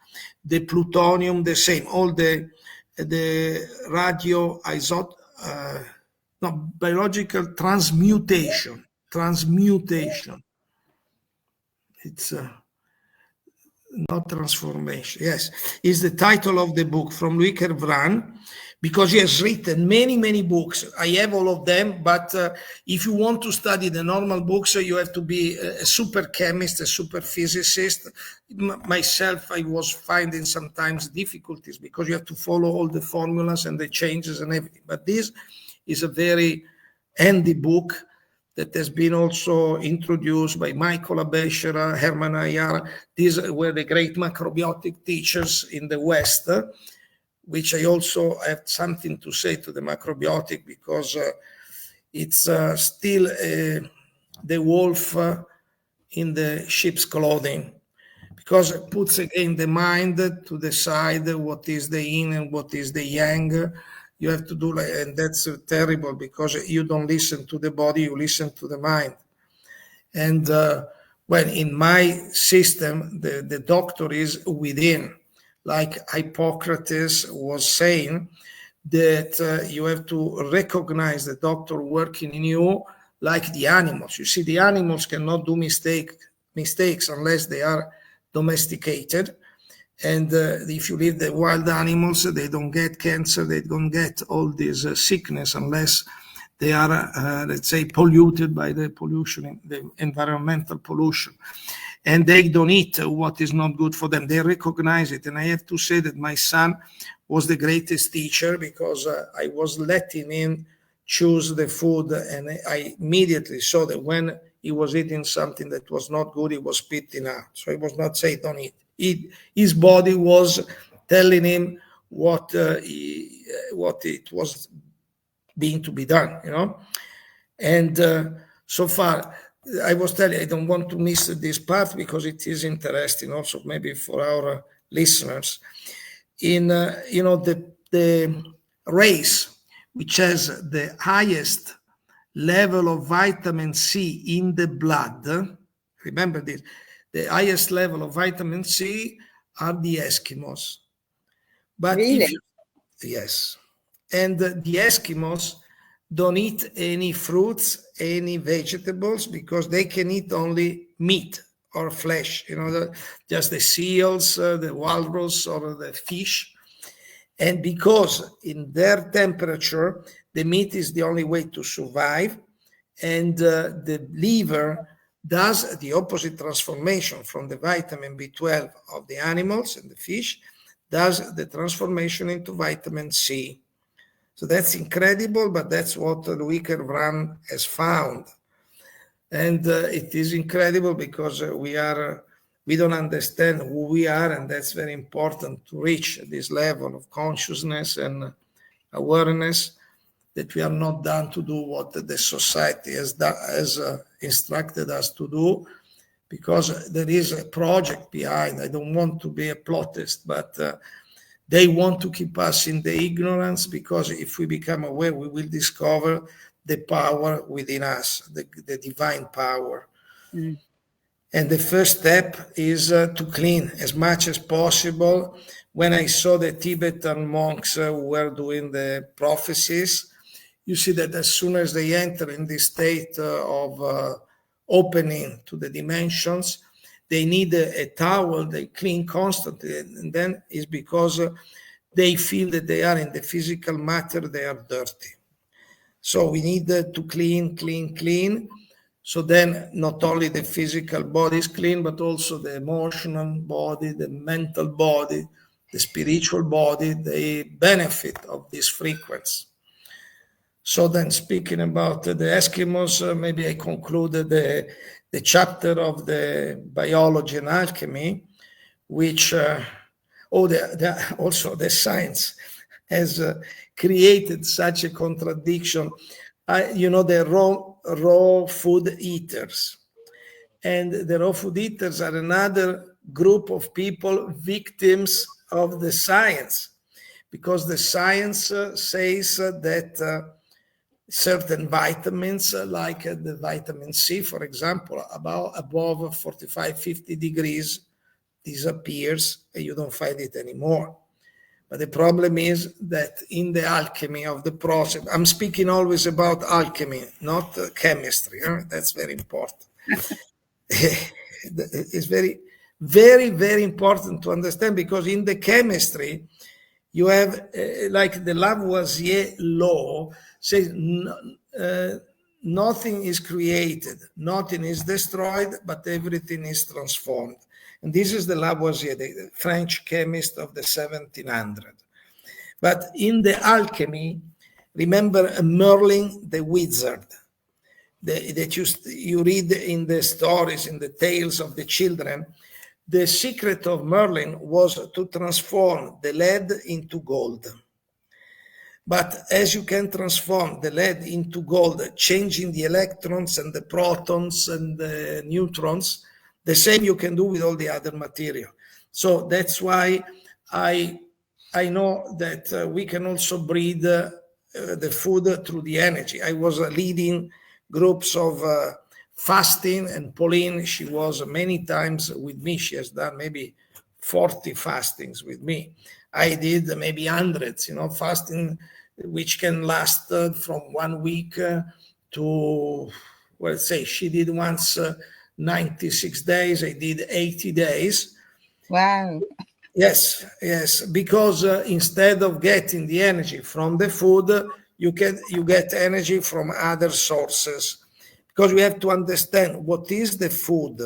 The plutonium, the same. All the biological transmutation. It's not transformation. Yes, is the title of the book from Louis Kervran, because he has written many books. I have all of them, but if you want to study the normal books, you have to be a super chemist, a super physicist. Myself, I was finding sometimes difficulties because you have to follow all the formulas and the changes and everything. But this is a very handy book that has been also introduced by Michael Abeshera, Herman Ayara. These were the great macrobiotic teachers in the West, which I also have something to say to the macrobiotic, because it's still the wolf in the sheep's clothing, because it puts again the mind to decide what is the yin and what is the yang. You have to do like, and that's terrible, because you don't listen to the body, you listen to the mind. And when in my system, the doctor is within, like Hippocrates was saying, that you have to recognize the doctor working in you like the animals. You see, the animals cannot do mistakes unless they are domesticated. And if you leave the wild animals, they don't get cancer, they don't get all this sickness unless they are, let's say, polluted by the pollution, the environmental pollution. And they don't eat what is not good for them. They recognize it. And I have to say that my son was the greatest teacher, because I was letting him choose the food. And I immediately saw that when he was eating something that was not good, he was spitting out. So he was not saying, don't eat. His body was telling him what it was being to be done, you know. And so far, I was telling you, I don't want to miss this part because it is interesting also maybe for our listeners. In the race which has the highest level of vitamin C in the blood, remember this, the highest level of vitamin C are the Eskimos. But really? Yes. And the Eskimos don't eat any fruits, any vegetables, because they can eat only meat or flesh, just the seals, the walrus, or the fish. And because in their temperature, the meat is the only way to survive, and the liver does the opposite transformation from the vitamin B12 of the animals and the fish, does the transformation into vitamin C. So that's incredible, but that's what Louis Kervran has found. And it is incredible because we don't understand who we are, and that's very important to reach this level of consciousness and awareness, that we are not done to do what the society has instructed us to do, because there is a project behind. I don't want to be a plotist, but they want to keep us in the ignorance, because if we become aware, we will discover the power within us, the divine power. Mm. And the first step is to clean as much as possible. When I saw the Tibetan monks who were doing the prophecies, you see that as soon as they enter in this state of opening to the dimensions, they need a towel, they clean constantly, and then it's because they feel that they are in the physical matter, they are dirty. So we need to clean. So then not only the physical body is clean, but also the emotional body, the mental body, the spiritual body, they benefit of this frequency. So then speaking about the Eskimos, maybe I concluded the chapter of the biology and alchemy, which also the science has created such a contradiction. The raw food eaters. And the raw food eaters are another group of people, victims of the science, because the science says that certain vitamins, like the vitamin C, for example, above 45, 50 degrees, disappears and you don't find it anymore. But the problem is that in the alchemy of the process, I'm speaking always about alchemy, not chemistry. That's very important. It's very, very, very important to understand, because in the chemistry, you have like the Lavoisier law says nothing is created, nothing is destroyed, but everything is transformed. And this is the Lavoisier, the French chemist of the 1700s. But in the alchemy, remember Merlin the wizard, that you read in the stories, in the tales of the children. The secret of Merlin was to transform the lead into gold. But as you can transform the lead into gold, changing the electrons and the protons and the neutrons, the same you can do with all the other material. So that's why I know that we can also breed the food through the energy. I was leading groups of fasting, and Pauline, she was many times with me. She has done maybe 40 fastings with me. I did maybe hundreds, fasting, which can last from 1 week to, let's say, she did once 96 days, I did 80 days. Wow. Yes, because instead of getting the energy from the food, you get energy from other sources. Because we have to understand what is the food.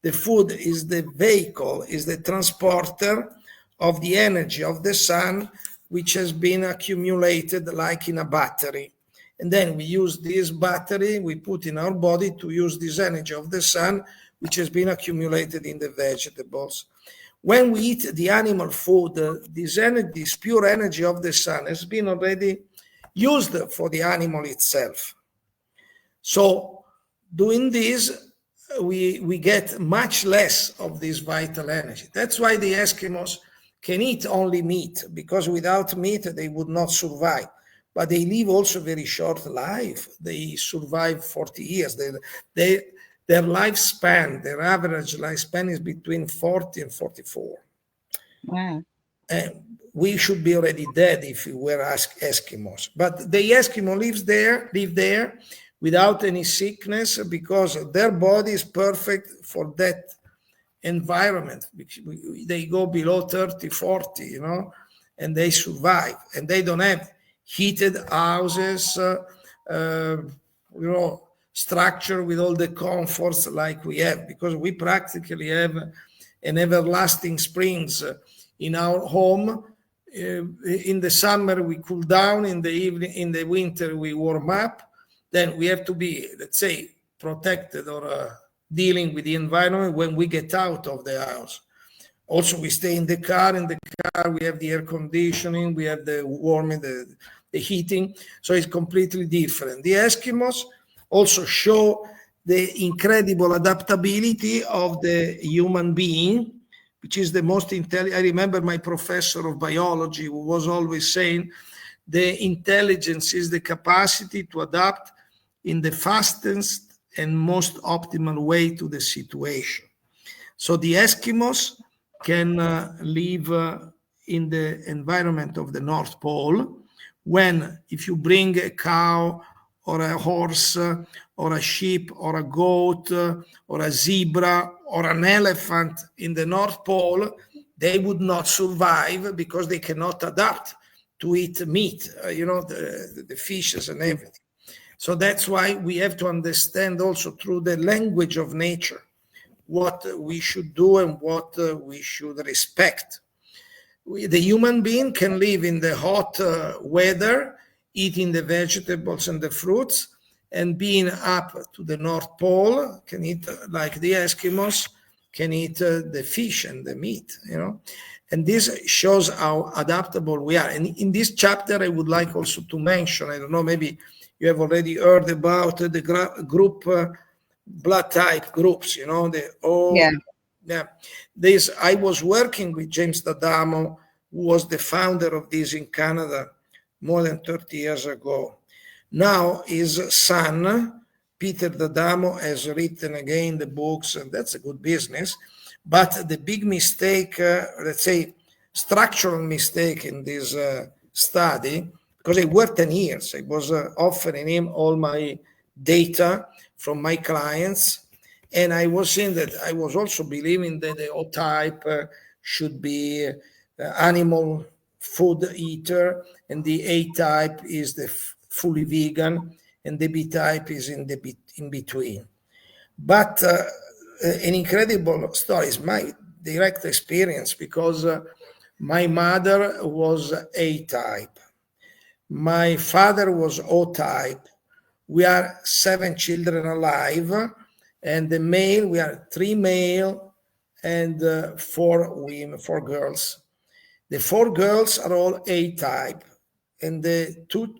The food is the vehicle, is the transporter of the energy of the sun, which has been accumulated like in a battery. And then we use this battery, we put in our body to use this energy of the sun, which has been accumulated in the vegetables. When we eat the animal food, this energy, this pure energy of the sun has been already used for the animal itself. So doing this, we get much less of this vital energy. That's why the Eskimos can eat only meat, because without meat they would not survive. But they live also very short life. They survive 40 years. Their lifespan, their average lifespan is between 40 and 44. Wow. And we should be already dead if we were Eskimos. But the Eskimo live there without any sickness, because their body is perfect for that environment. They go below 30, 40, and they survive. And they don't have heated houses, structure with all the comforts like we have, because we practically have an everlasting springs in our home. In the summer we cool down, in the evening, in the winter we warm up. Then we have to be, let's say, protected or dealing with the environment when we get out of the house. Also, we stay in the car. In the car, we have the air conditioning, we have the warming, the heating. So it's completely different. The Eskimos also show the incredible adaptability of the human being, which is the most intelligent. I remember my professor of biology who was always saying The intelligence is the capacity to adapt in the fastest and most optimal way to the situation. So the Eskimos can live in the environment of the North Pole, when if you bring a cow or a horse or a sheep or a goat or a zebra or an elephant in the North Pole, they would not survive because they cannot adapt to eat meat, the fishes and everything. So that's why we have to understand also through the language of nature what we should do and what we should respect. The human being can live in the hot weather, eating the vegetables and the fruits, and being up to the North Pole, can eat like the Eskimos, can eat the fish and the meat, And this shows how adaptable we are. And in this chapter, I would like also to mention, I don't know, maybe you have already heard about the group blood type groups, This, I was working with James D'Adamo, who was the founder of this in Canada more than 30 years ago. Now his son, Peter D'Adamo, has written again the books, and that's a good business. But the big mistake, let's say, structural mistake in this study, because I worked 10 years, I was offering him all my data from my clients, and I was saying that I was also believing that the O type should be animal food eater, and the A type is the fully vegan, and the B type is in between. But an incredible story is my direct experience, because my mother was A type, my father was O type. We are 7 children alive, and the male, we are 3 male and 4 women, 4 girls. The 4 girls are all A type, and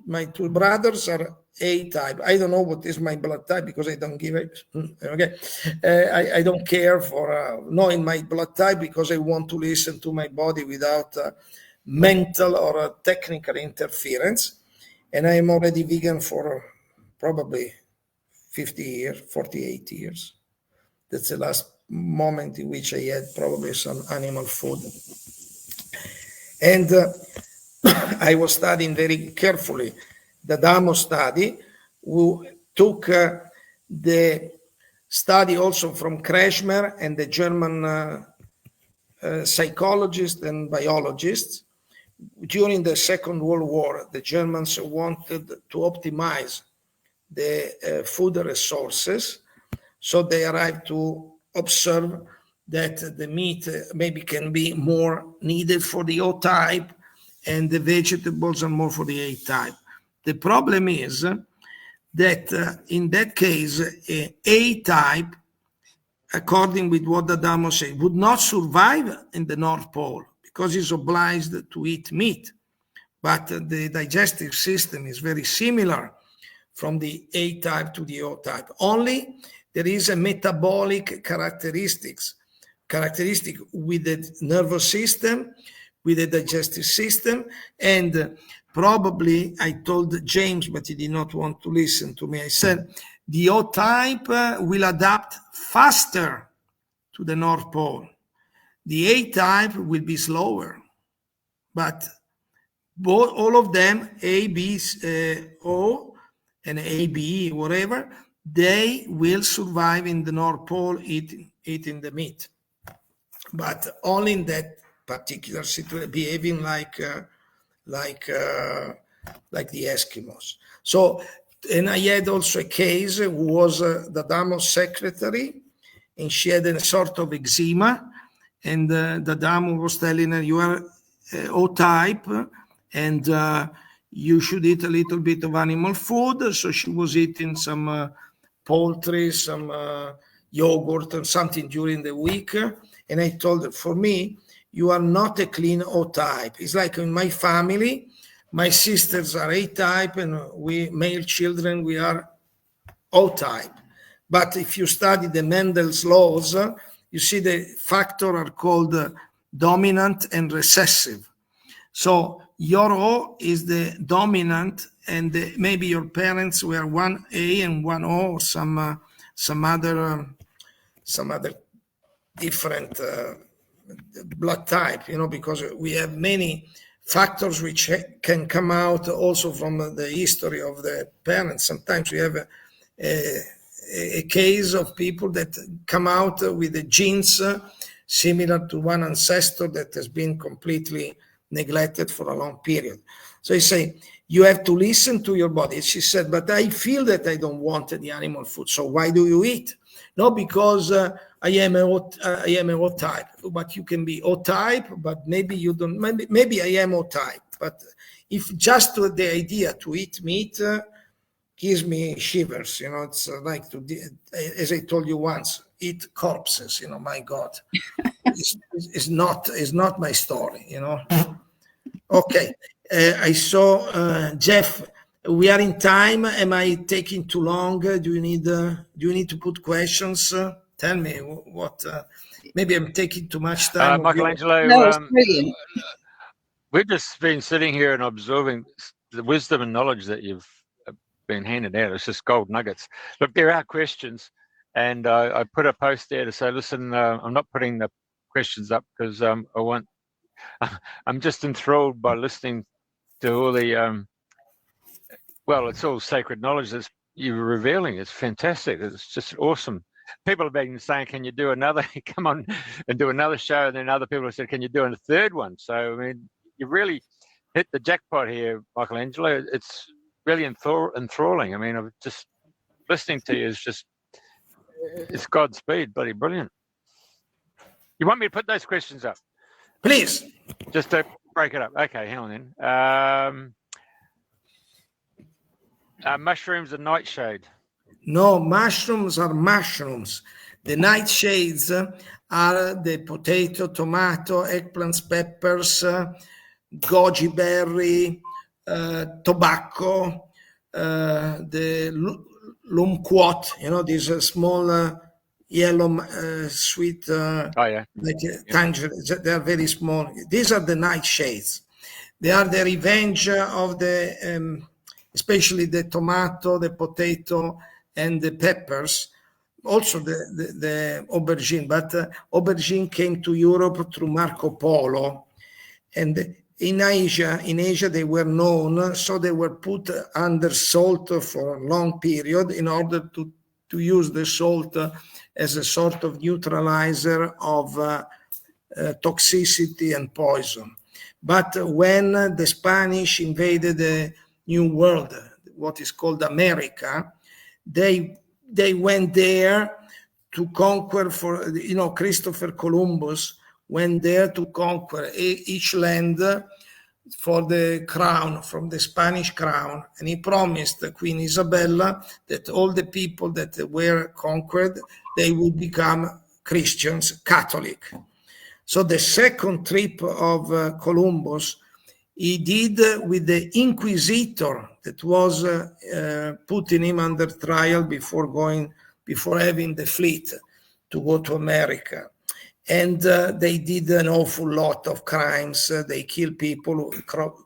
my 2 brothers are A type. I don't know what is my blood type, because I don't give it. Okay, I don't care for knowing my blood type, because I want to listen to my body without mental or technical interference. And I am already vegan for probably 50 years, 48 years. That's the last moment in which I had probably some animal food. And I was studying very carefully the D'Adamo study, who took the study also from Kretschmer and the German psychologists and biologists. During the Second World War, the Germans wanted to optimize the food resources, so they arrived to observe that the meat maybe can be more needed for the O type, and the vegetables are more for the A type. The problem is that in that case, A type, according with what D'Adamo said, would not survive in the North Pole because he's obliged to eat meat. But the digestive system is very similar from the A type to the O type. Only there is a metabolic characteristic with the nervous system, with the digestive system, and probably I told James, but he did not want to listen to me. I said the O type will adapt faster to the North Pole. The A type will be slower, but all of them, A, B, O, and A, B, whatever, they will survive in the North Pole eating the meat, but only in that particular situation, behaving like the Eskimos. So, and I had also a case who was D'Adamo's secretary, and she had a sort of eczema, and D'Adamo was telling her, you are O type, and you should eat a little bit of animal food. So she was eating some poultry, some yogurt and something during the week. And I told her, for me, you are not a clean O type. It's like in my family, my sisters are A type, and we male children, we are O type. But if you study the Mendel's laws, you see the factors are called dominant and recessive. So your O is the dominant, and maybe your parents were one A and one O, or some other different blood type, because we have many factors which can come out also from the history of the parents. Sometimes we have a case of people that come out with the genes similar to one ancestor that has been completely neglected for a long period. So I say, you have to listen to your body. She said, but I feel that I don't want the animal food. So why do you eat? No, because I am a O type. But you can be O type, but maybe you don't. Maybe I am O type. But if just the idea to eat meat gives me shivers, it's like as I told you once, eat corpses. My God, it's not my story. Okay, I saw Jeff. We are in time. Am I taking too long? Do you need to put questions? Tell me what. Maybe I'm taking too much time. Michelangelo, No, it's brilliant. We've just been sitting here and observing the wisdom and knowledge that you've been handed out. It's just gold nuggets. Look, there are questions, and I put a post there to say, listen, I'm not putting the questions up because I'm just enthralled by listening to all the well, it's all sacred knowledge that you're revealing. It's fantastic. It's just awesome. People have been saying, can you do another, come on and do another show? And then other people have said, can you do a third one? So, I mean, you really hit the jackpot here, Michelangelo. It's really enthralling. I mean, I'm just listening to you is just, it's Godspeed, bloody brilliant. You want me to put those questions up? Please. Just to break it up. Okay, hang on then. Mushrooms and nightshade. No, mushrooms are mushrooms. The nightshades are the potato, tomato, eggplants, peppers, goji berry, tobacco, the lumquat, these small yellow sweet tangerines. They are very small. These are the nightshades. They are the revenge of the especially the tomato, the potato, and the peppers, also the aubergine. But aubergine came to Europe through Marco Polo, and in Asia they were known, so they were put under salt for a long period in order to use the salt as a sort of neutralizer of toxicity and poison. But when the Spanish invaded the New World, what is called America, they went there to conquer Christopher Columbus went there to conquer each land for the crown, from the Spanish crown. And he promised Queen Isabella that all the people that were conquered, they would become Christians, Catholic. So the second trip of Columbus, he did with the Inquisitor that was putting him under trial before having the fleet to go to America. And they did an awful lot of crimes. They killed people,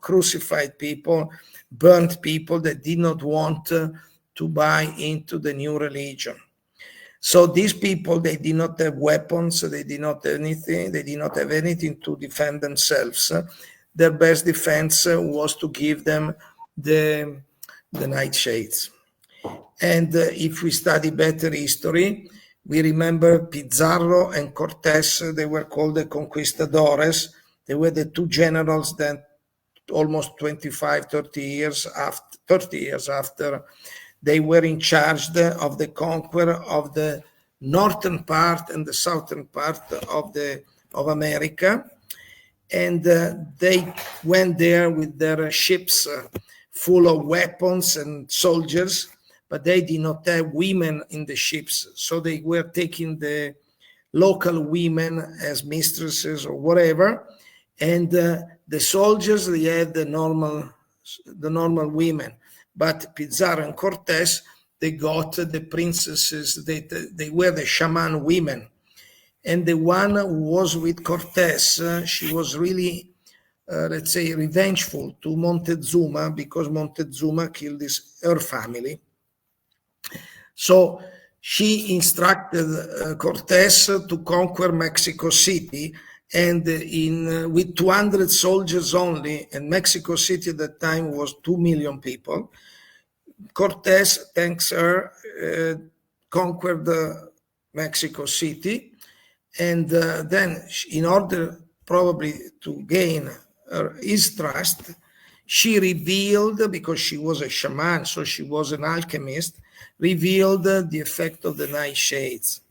crucified people, burnt people that did not want to buy into the new religion. So these people, they did not have weapons, they did not have anything, they did not have anything to defend themselves. Their best defense was to give them the nightshades. And if we study better history, we remember Pizarro and Cortes. They were called the conquistadores. They were the two generals that almost 30 years after they were in charge of the conquer of the northern part and the southern part of America. And they went there with their ships full of weapons and soldiers, but they did not have women in the ships. So they were taking the local women as mistresses or whatever. And the soldiers, they had the normal women. But Pizarro and Cortes, they got the princesses, they were the shaman women. And the one who was with Cortes, she was really let's say, revengeful to Montezuma because Montezuma killed her family. So she instructed Cortes to conquer Mexico City, and with 200 soldiers only, and Mexico City at that time was 2 million people, Cortes, thanks her, conquered Mexico City, and then in order probably to gain his trust, she revealed, because she was a shaman, so she was an alchemist, revealed the effect of the Nightshades.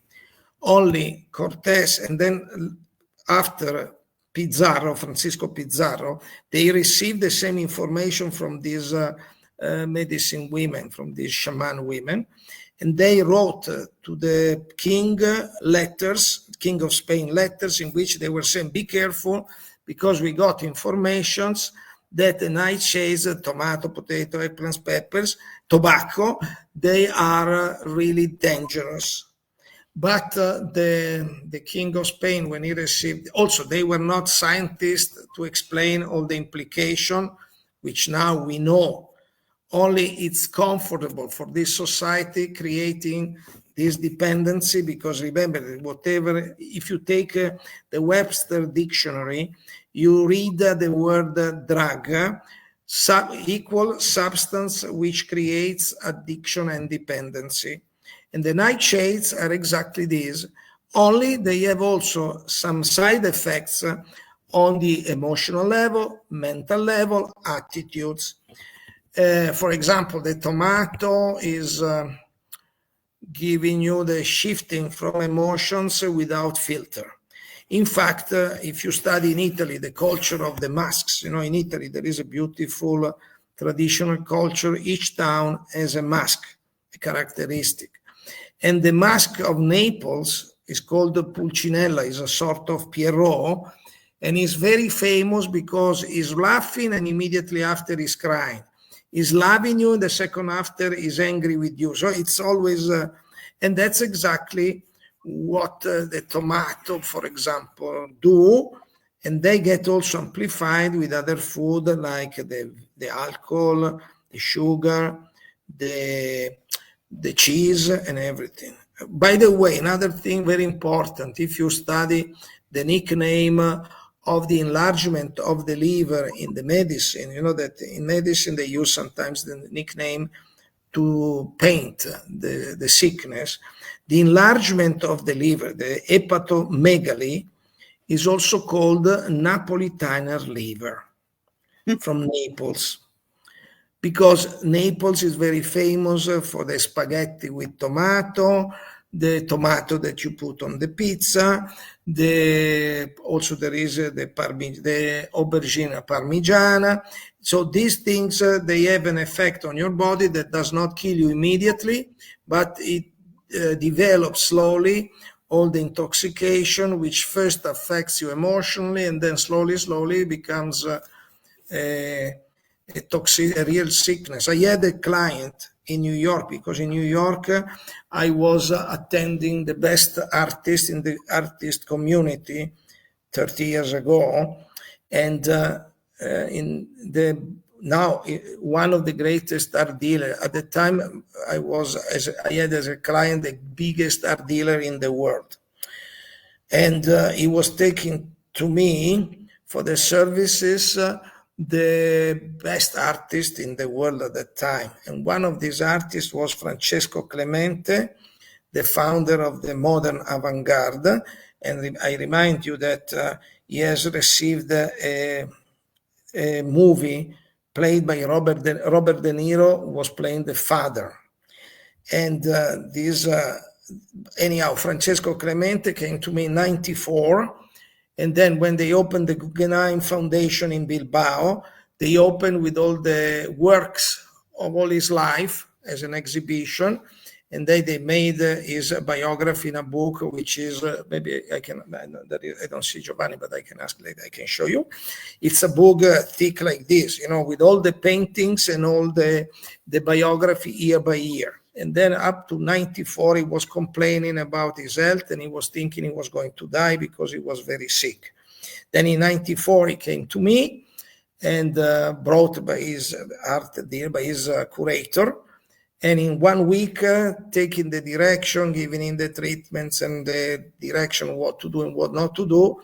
Only Cortes, and then after Pizarro, Francisco Pizarro, they received the same information from these medicine women, from these shaman women, and they wrote to the king letters, King of Spain letters, in which they were saying, be careful, because we got informations that the nightshades, tomato, potato, eggplants, peppers, tobacco, they are really dangerous. But the King of Spain, when he received, also they were not scientists to explain all the implication, which now we know. Only it's comfortable for this society creating this dependency, because remember, whatever, if you take the Webster dictionary, you read the word drug, equal substance which creates addiction and dependency. And the nightshades are exactly this, only they have also some side effects on the emotional level, mental level, attitudes. For example, the tomato is giving you the shifting from emotions without filter. In fact, if you study in Italy the culture of the masks, in Italy there is a beautiful traditional culture. Each town has a mask, a characteristic. And the mask of Naples is called the Pulcinella, is a sort of Pierrot, and is very famous because he's laughing and immediately after he's crying. He's loving you, and the second after is angry with you. So it's always, and that's exactly what the tomato, for example, do. And they get also amplified with other food like the alcohol, the sugar, the cheese, and everything. By the way, another thing very important, if you study the nickname of the enlargement of the liver in the medicine, you know that in medicine they use sometimes the nickname to paint the sickness. The enlargement of the liver, the hepatomegaly, is also called Napolitaner liver from Naples, because Naples is very famous for the spaghetti with tomato, the tomato that you put on the pizza, also there is the aubergine parmigiana. So these things, they have an effect on your body that does not kill you immediately, but it develops slowly all the intoxication, which first affects you emotionally and then slowly becomes a real sickness. I had a client in New York, because in New York I was attending the best artists in the artist community 30 years ago, and now one of the greatest art dealer at the time, I had as a client the biggest art dealer in the world, and he was taking to me for the services the best artist in the world at that time. And one of these artists was Francesco Clemente, the founder of the modern avant-garde. And I remind you that he has received a movie played by Robert De Niro, was playing the father. And anyhow, Francesco Clemente came to me in 1994. And then when they opened the Guggenheim Foundation in Bilbao, they opened with all the works of all his life as an exhibition. And they made his biography in a book, which is, maybe I don't see Giovanni, but I can ask later, I can show you. It's a book thick like this, with all the paintings and all the biography year by year. And then up to 1994, he was complaining about his health, and he was thinking he was going to die because he was very sick. Then in 1994, he came to me, and brought by his art dealer, by his curator. And in 1 week, taking the direction, giving him the treatments and the direction what to do and what not to do,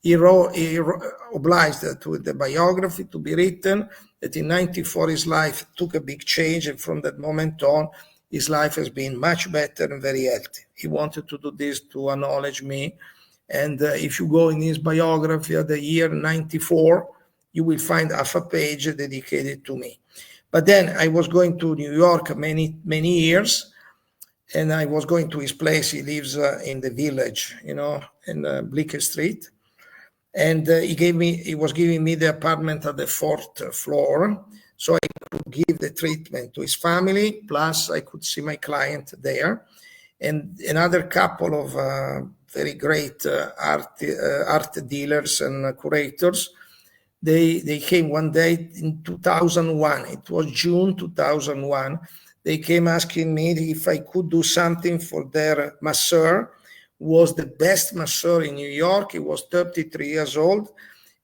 he obliged to the biography to be written that in 94 his life took a big change, and from that moment on his life has been much better and very healthy. He wanted to do this to acknowledge me. And if you go in his biography of the year 94, you will find half a page dedicated to me. But then I was going to New York many years, and I was going to his place. He lives in the Village, in Bleecker Street. And he was giving me the apartment at the 4th floor, so I could give the treatment to his family, plus I could see my client there. And another couple of very great art dealers and curators, they came one day in 2001. It was June 2001. They came asking me if I could do something for their masseur. Was the best masseur in New York. He was 33 years old,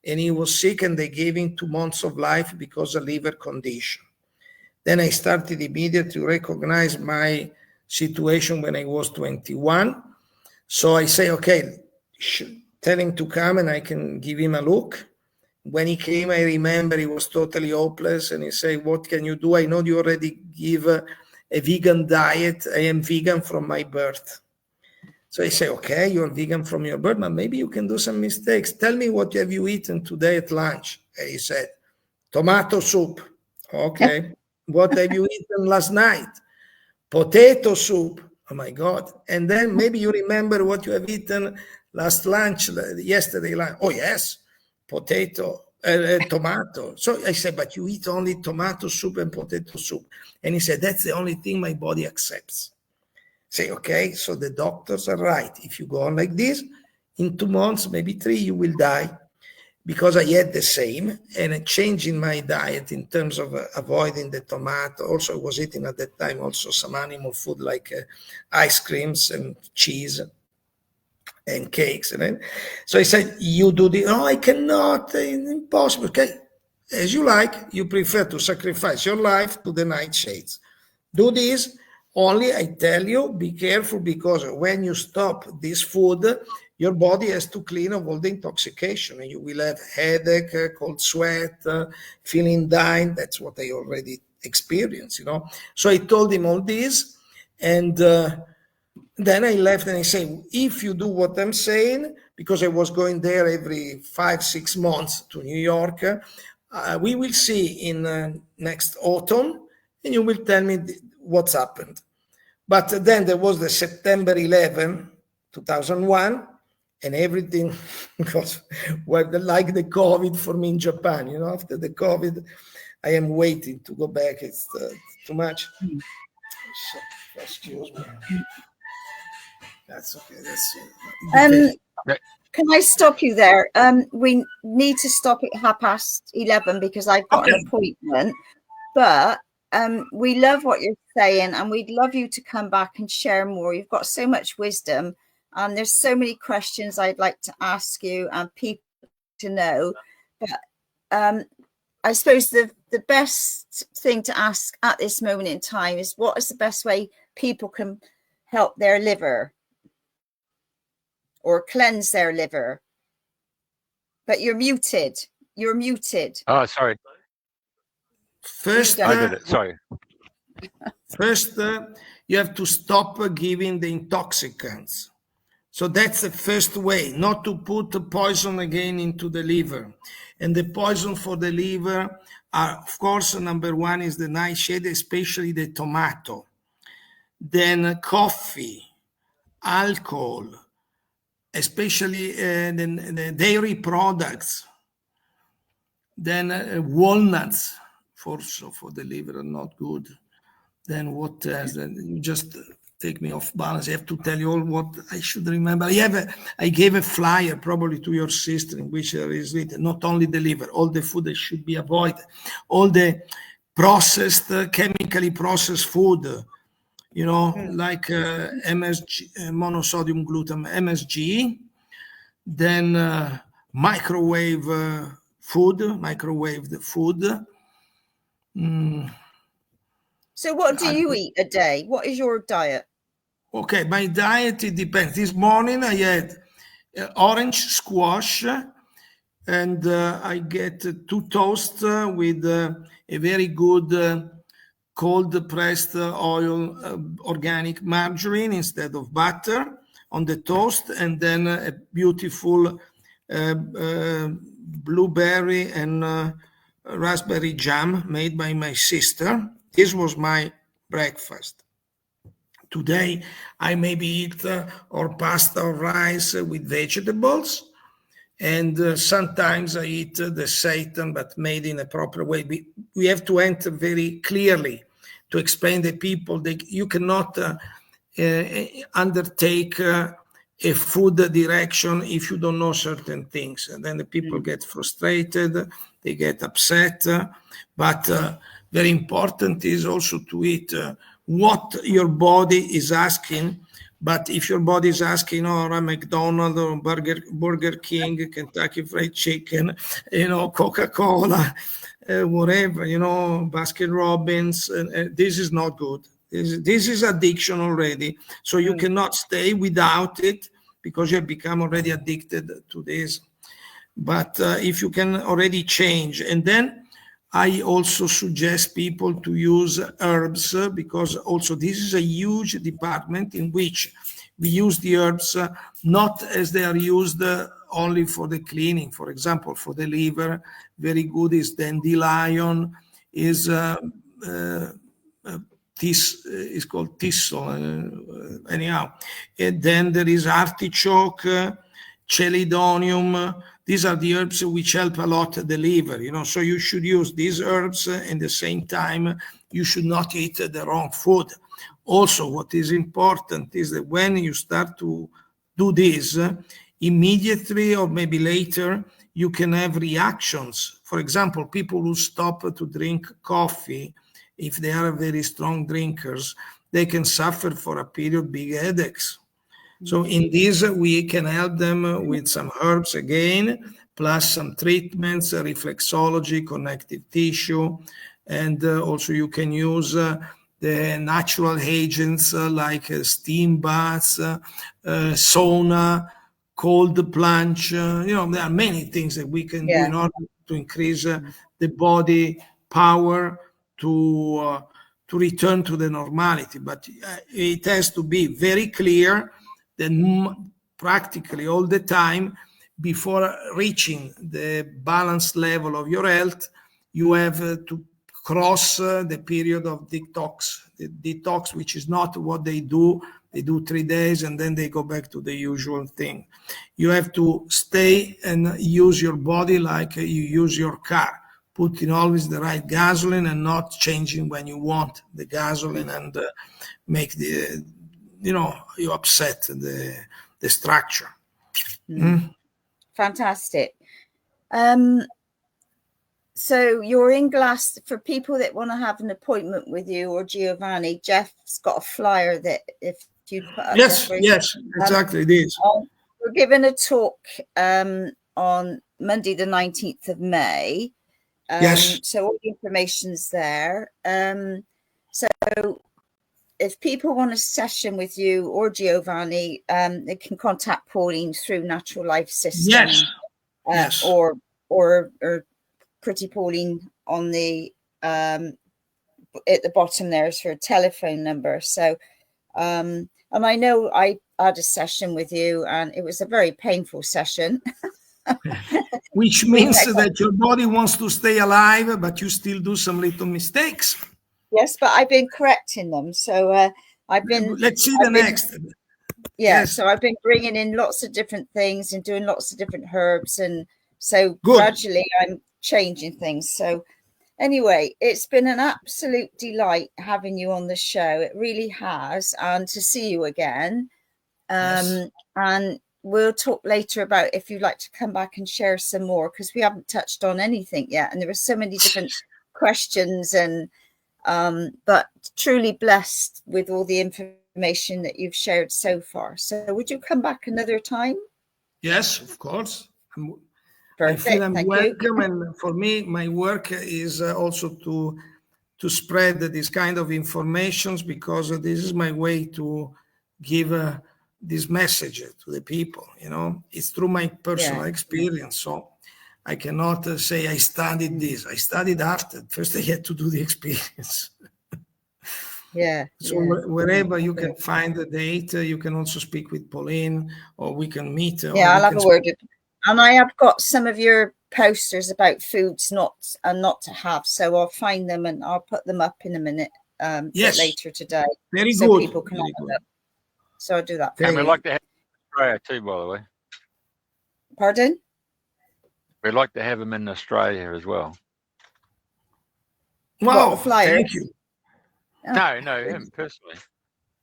and he was sick, and they gave him 2 months of life because of liver condition. Then I started immediately to recognize my situation when I was 21. So I say, okay, tell him to come and I can give him a look. When he came, I remember he was totally hopeless, and he said, what can you do? I know you already give a vegan diet. I am vegan from my birth. So I say, okay, you're vegan from your birth, but maybe you can do some mistakes. Tell me, what have you eaten today at lunch? And he said, tomato soup. Okay. What have you eaten last night? Potato soup. Oh my God. And then maybe you remember what you have eaten last lunch, yesterday lunch. Oh yes, tomato. So I said, but you eat only tomato soup and potato soup. And he said, that's the only thing my body accepts. Say, okay, so the doctors are right. If you go on like this, in 2 months, maybe 3, you will die. Because I had the same, and a change in my diet in terms of avoiding the tomato. Also, I was eating at that time also some animal food like ice creams and cheese and cakes. So I said, you do this. No, I cannot. Impossible. Okay, as you like. You prefer to sacrifice your life to the Nightshades. Do this. Only I tell you, be careful, because when you stop this food, your body has to clean of all the intoxication, and you will have headache, cold sweat, feeling dying. That's what I already experienced, So I told him all this, and then I left, and I say, if you do what I'm saying, because I was going there every 5-6 months to New York, we will see in next autumn, and you will tell me what's happened. But then there was the September 11, 2001, and everything was like the COVID for me in Japan. After the COVID, I am waiting to go back. It's too much. So, excuse me. That's okay. Can I stop you there? We need to stop at 11:30 because I've got an appointment. But we love what you're saying, and we'd love you to come back and share more. You've got so much wisdom, and there's so many questions I'd like to ask you and people to know. But I suppose the best thing to ask at this moment in time is, what is the best way people can help their liver or cleanse their liver? But you're muted. Oh, sorry. First, I did it. Sorry. First, you have to stop giving the intoxicants. So that's the first way, not to put the poison again into the liver. And the poison for the liver are, of course, number one is the nightshade, especially the tomato. Then coffee, alcohol, especially the dairy products. Then walnuts, for the liver, are not good. Then what else? You just take me off balance. I have to tell you all what I should remember. I gave a flyer probably to your sister in which there is written not only the liver, all the food that should be avoided, all the processed, chemically processed food, like MSG, monosodium glutamate, MSG, then microwave food, microwaved food. So what do you eat a day? What is your diet? Okay, my diet, it depends. This morning I had orange squash, and I get 2 toasts with a very good cold pressed oil, organic margarine instead of butter on the toast, and then a beautiful blueberry and raspberry jam made by my sister. This was my breakfast. Today, I maybe eat or pasta or rice with vegetables. And sometimes I eat the seitan, but made in a proper way. We have to enter very clearly to explain to people that you cannot undertake a food direction if you don't know certain things. And then the people get frustrated, they get upset. But very important is also to eat what your body is asking. But if your body is asking, or a McDonald's or Burger King, Kentucky Fried Chicken, Coca-Cola, whatever, Baskin Robbins, this is not good. This is addiction already. So you cannot stay without it because you have become already addicted to this. But if you can already change, and then I also suggest people to use herbs, because also this is a huge department in which we use the herbs not as they are used only for the cleaning. For example, for the liver, very good is dandelion, is this is called thistle, anyhow. And then there is artichoke, chelidonium. These are the herbs which help a lot the liver, so you should use these herbs, and at the same time, you should not eat the wrong food. Also, what is important is that when you start to do this, immediately or maybe later, you can have reactions. For example, people who stop to drink coffee, if they are very strong drinkers, they can suffer for a period big headaches. So in this, we can help them with some herbs again, plus some treatments, reflexology, connective tissue, and also you can use the natural agents like steam baths, sauna, cold plunge. There are many things that we can do in order to increase the body power to return to the normality. But it has to be very clear that practically all the time, before reaching the balanced level of your health, you have to cross the period of detox. The detox, which is not what they do 3 days and then they go back to the usual thing. You have to stay and use your body like you use your car, putting always the right gasoline and not changing when you want the gasoline and make you upset the structure. Fantastic. So you're in Glass. For people that want to have an appointment with you or Giovanni, Jeff's got a flyer that if you put up. Yes, exactly, it is. We're giving a talk on Monday the 19th of May. Yes. So all the information's there. So if people want a session with you or Giovanni, they can contact Pauline through Natural Life System. Yes. Or Pretty Pauline on the at the bottom there is her telephone number. So and I know I had a session with you and it was a very painful session. Which means that your body wants to stay alive, but you still do some little mistakes. Yes, but I've been correcting them. So I've been. Let's see the next. Yeah, Yes. so I've been bringing in lots of different things and doing lots of different herbs, and so Good. Gradually I'm changing things. So anyway, it's been an absolute delight having you on the show. It really has, and to see you again. Yes. And we'll talk later about if you'd like to come back and share some more, because we haven't touched on anything yet, and there were so many different questions, and but truly blessed with all the information that you've shared so far. So would you come back another time? Yes, of course. I feel I'm Thank welcome, you. and for me, my work is also to spread this kind of informations, because this is my way to give this message to the people. It's through my personal experience. So I cannot say I studied this. I studied art. First, I had to do the experience. So wherever you can find the data, you can also speak with Pauline, or we can meet. I'll have a word. And I have got some of your posters about foods not to have, so I'll find them and I'll put them up in a minute, yes, later today. Very so good. People can have them. So I'll do that. And we'd like to have Australia too, by the way. Pardon? We'd like to have them in Australia as well. Wow, thank you. No, him personally.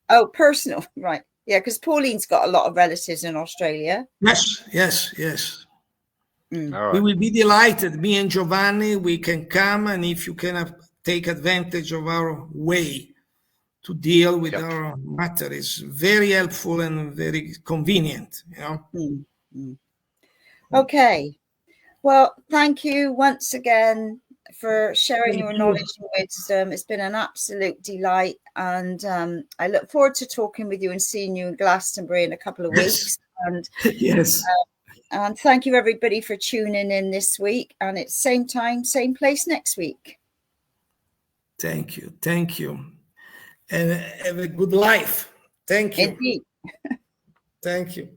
Oh, personal, right. Yeah, because Pauline's got a lot of relatives in Australia. Yes. Right. We will be delighted. Me and Giovanni, we can come, and if you can take advantage of our way to deal with our matter, it's very helpful and very convenient. Okay. Well, thank you once again for sharing your knowledge and wisdom. It's been an absolute delight, and I look forward to talking with you and seeing you in Glastonbury in a couple of weeks. And yes. And thank you everybody for tuning in this week, and it's same time, same place next week. Thank you. And have a good life. Thank you. Indeed. Thank you.